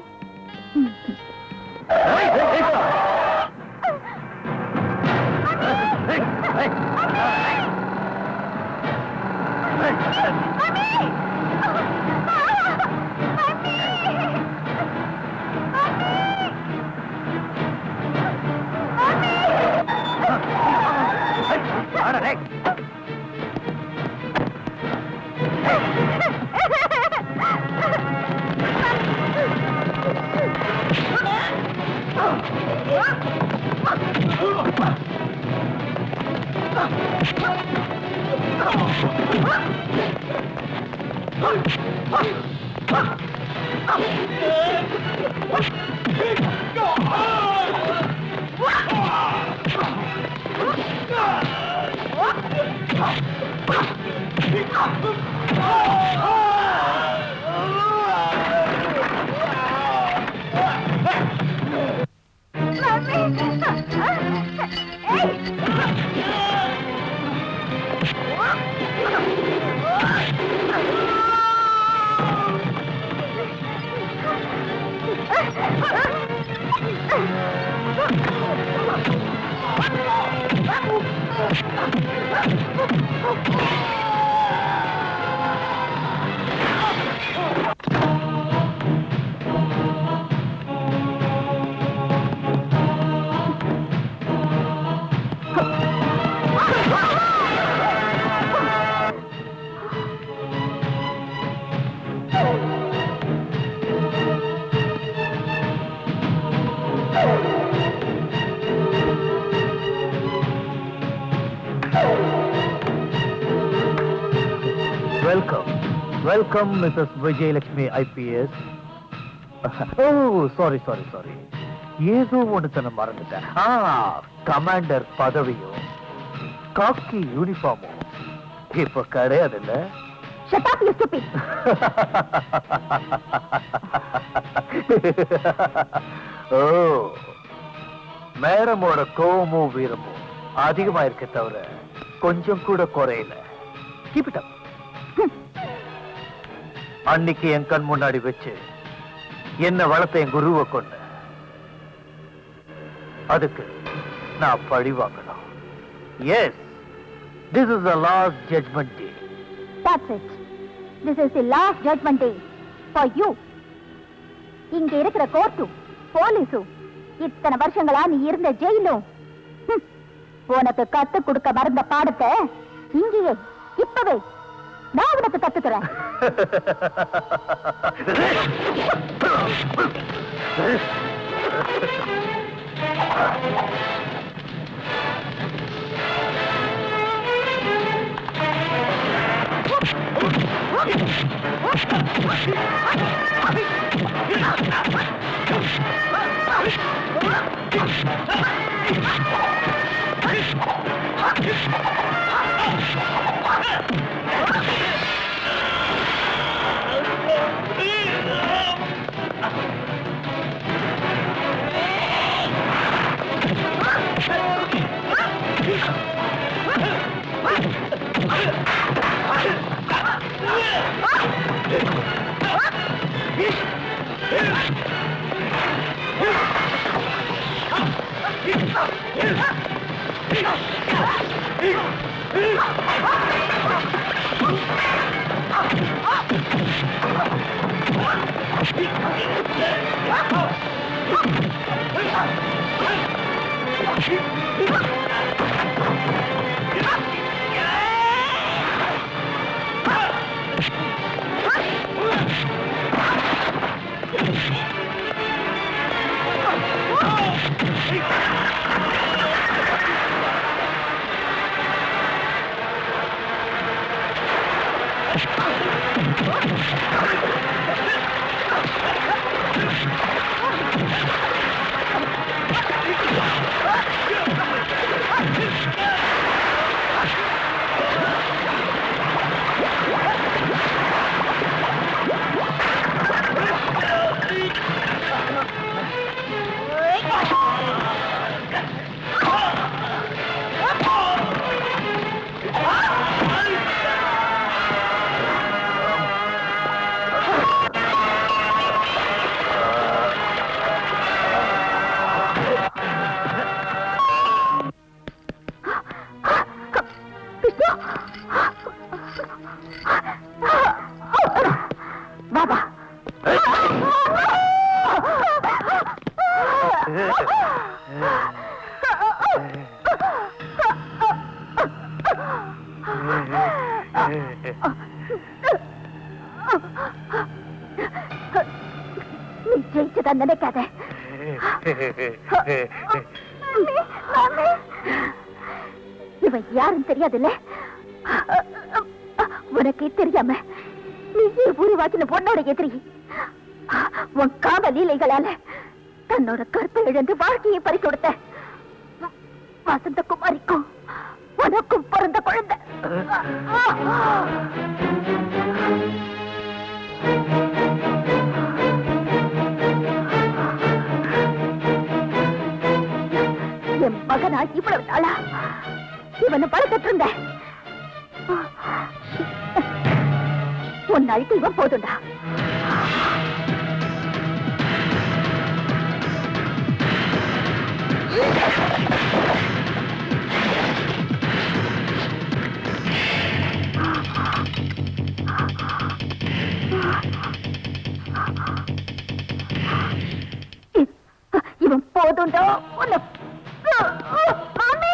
Welcome, Mrs. Vijayalakshmi IPS. Oh, sorry. ஏதோ ஒன்று மறந்துட்டேன். கமாண்டர் பதவியும் காக்கி யூனிஃபார்மும் இப்ப கிடையாது இல்ல? Shut up, you stupid. ஓ, மேடமோட கோவமும் வீரமும் அதிகமா இருக்க தவிர கொஞ்சம் கூட குறையல. Keep it up. அன்னைக்கு என் கண் முன்னாடி வச்சு என்ன வளர்த்த என் குருவை கொண்ட, அதுக்கு நான் பழி வாங்கணும். Yes, this is the last judgment day. That's it. This is the last judgment day for you. இங்க இருக்கிற கோர்ட்டும் போலீஸும் இத்தனை வருஷங்களா நீ இருந்த ஜெயிலும் உனக்கு கத்து கொடுக்க மறந்த பாடத்தை இங்கேயே இப்பவே நான் உனக்கு கத்துக்கிறேன். பாபா நீ ஜெயிச்சதான் நினைக்காத. இவன் யாருன்னு தெரியாதுல்ல? உனக்கே தெரியாம நீ உருவாக்கின பொண்ணோட எதிரி. உன் காம லீலைகளால தன்னோட கருத்தை இழந்து வாழ்க்கையை பறி கொடுத்த வசந்தகுமாரிக்கும் உனக்கும் பிறந்த குழந்தை. என் மகனா இவ்வளவு நாளா இவனை வளர்த்துட்டு இருந்த உன் அழுக்கு இவன் போதுண்டா. இவன் போதுண்டா உன்னை. மாமி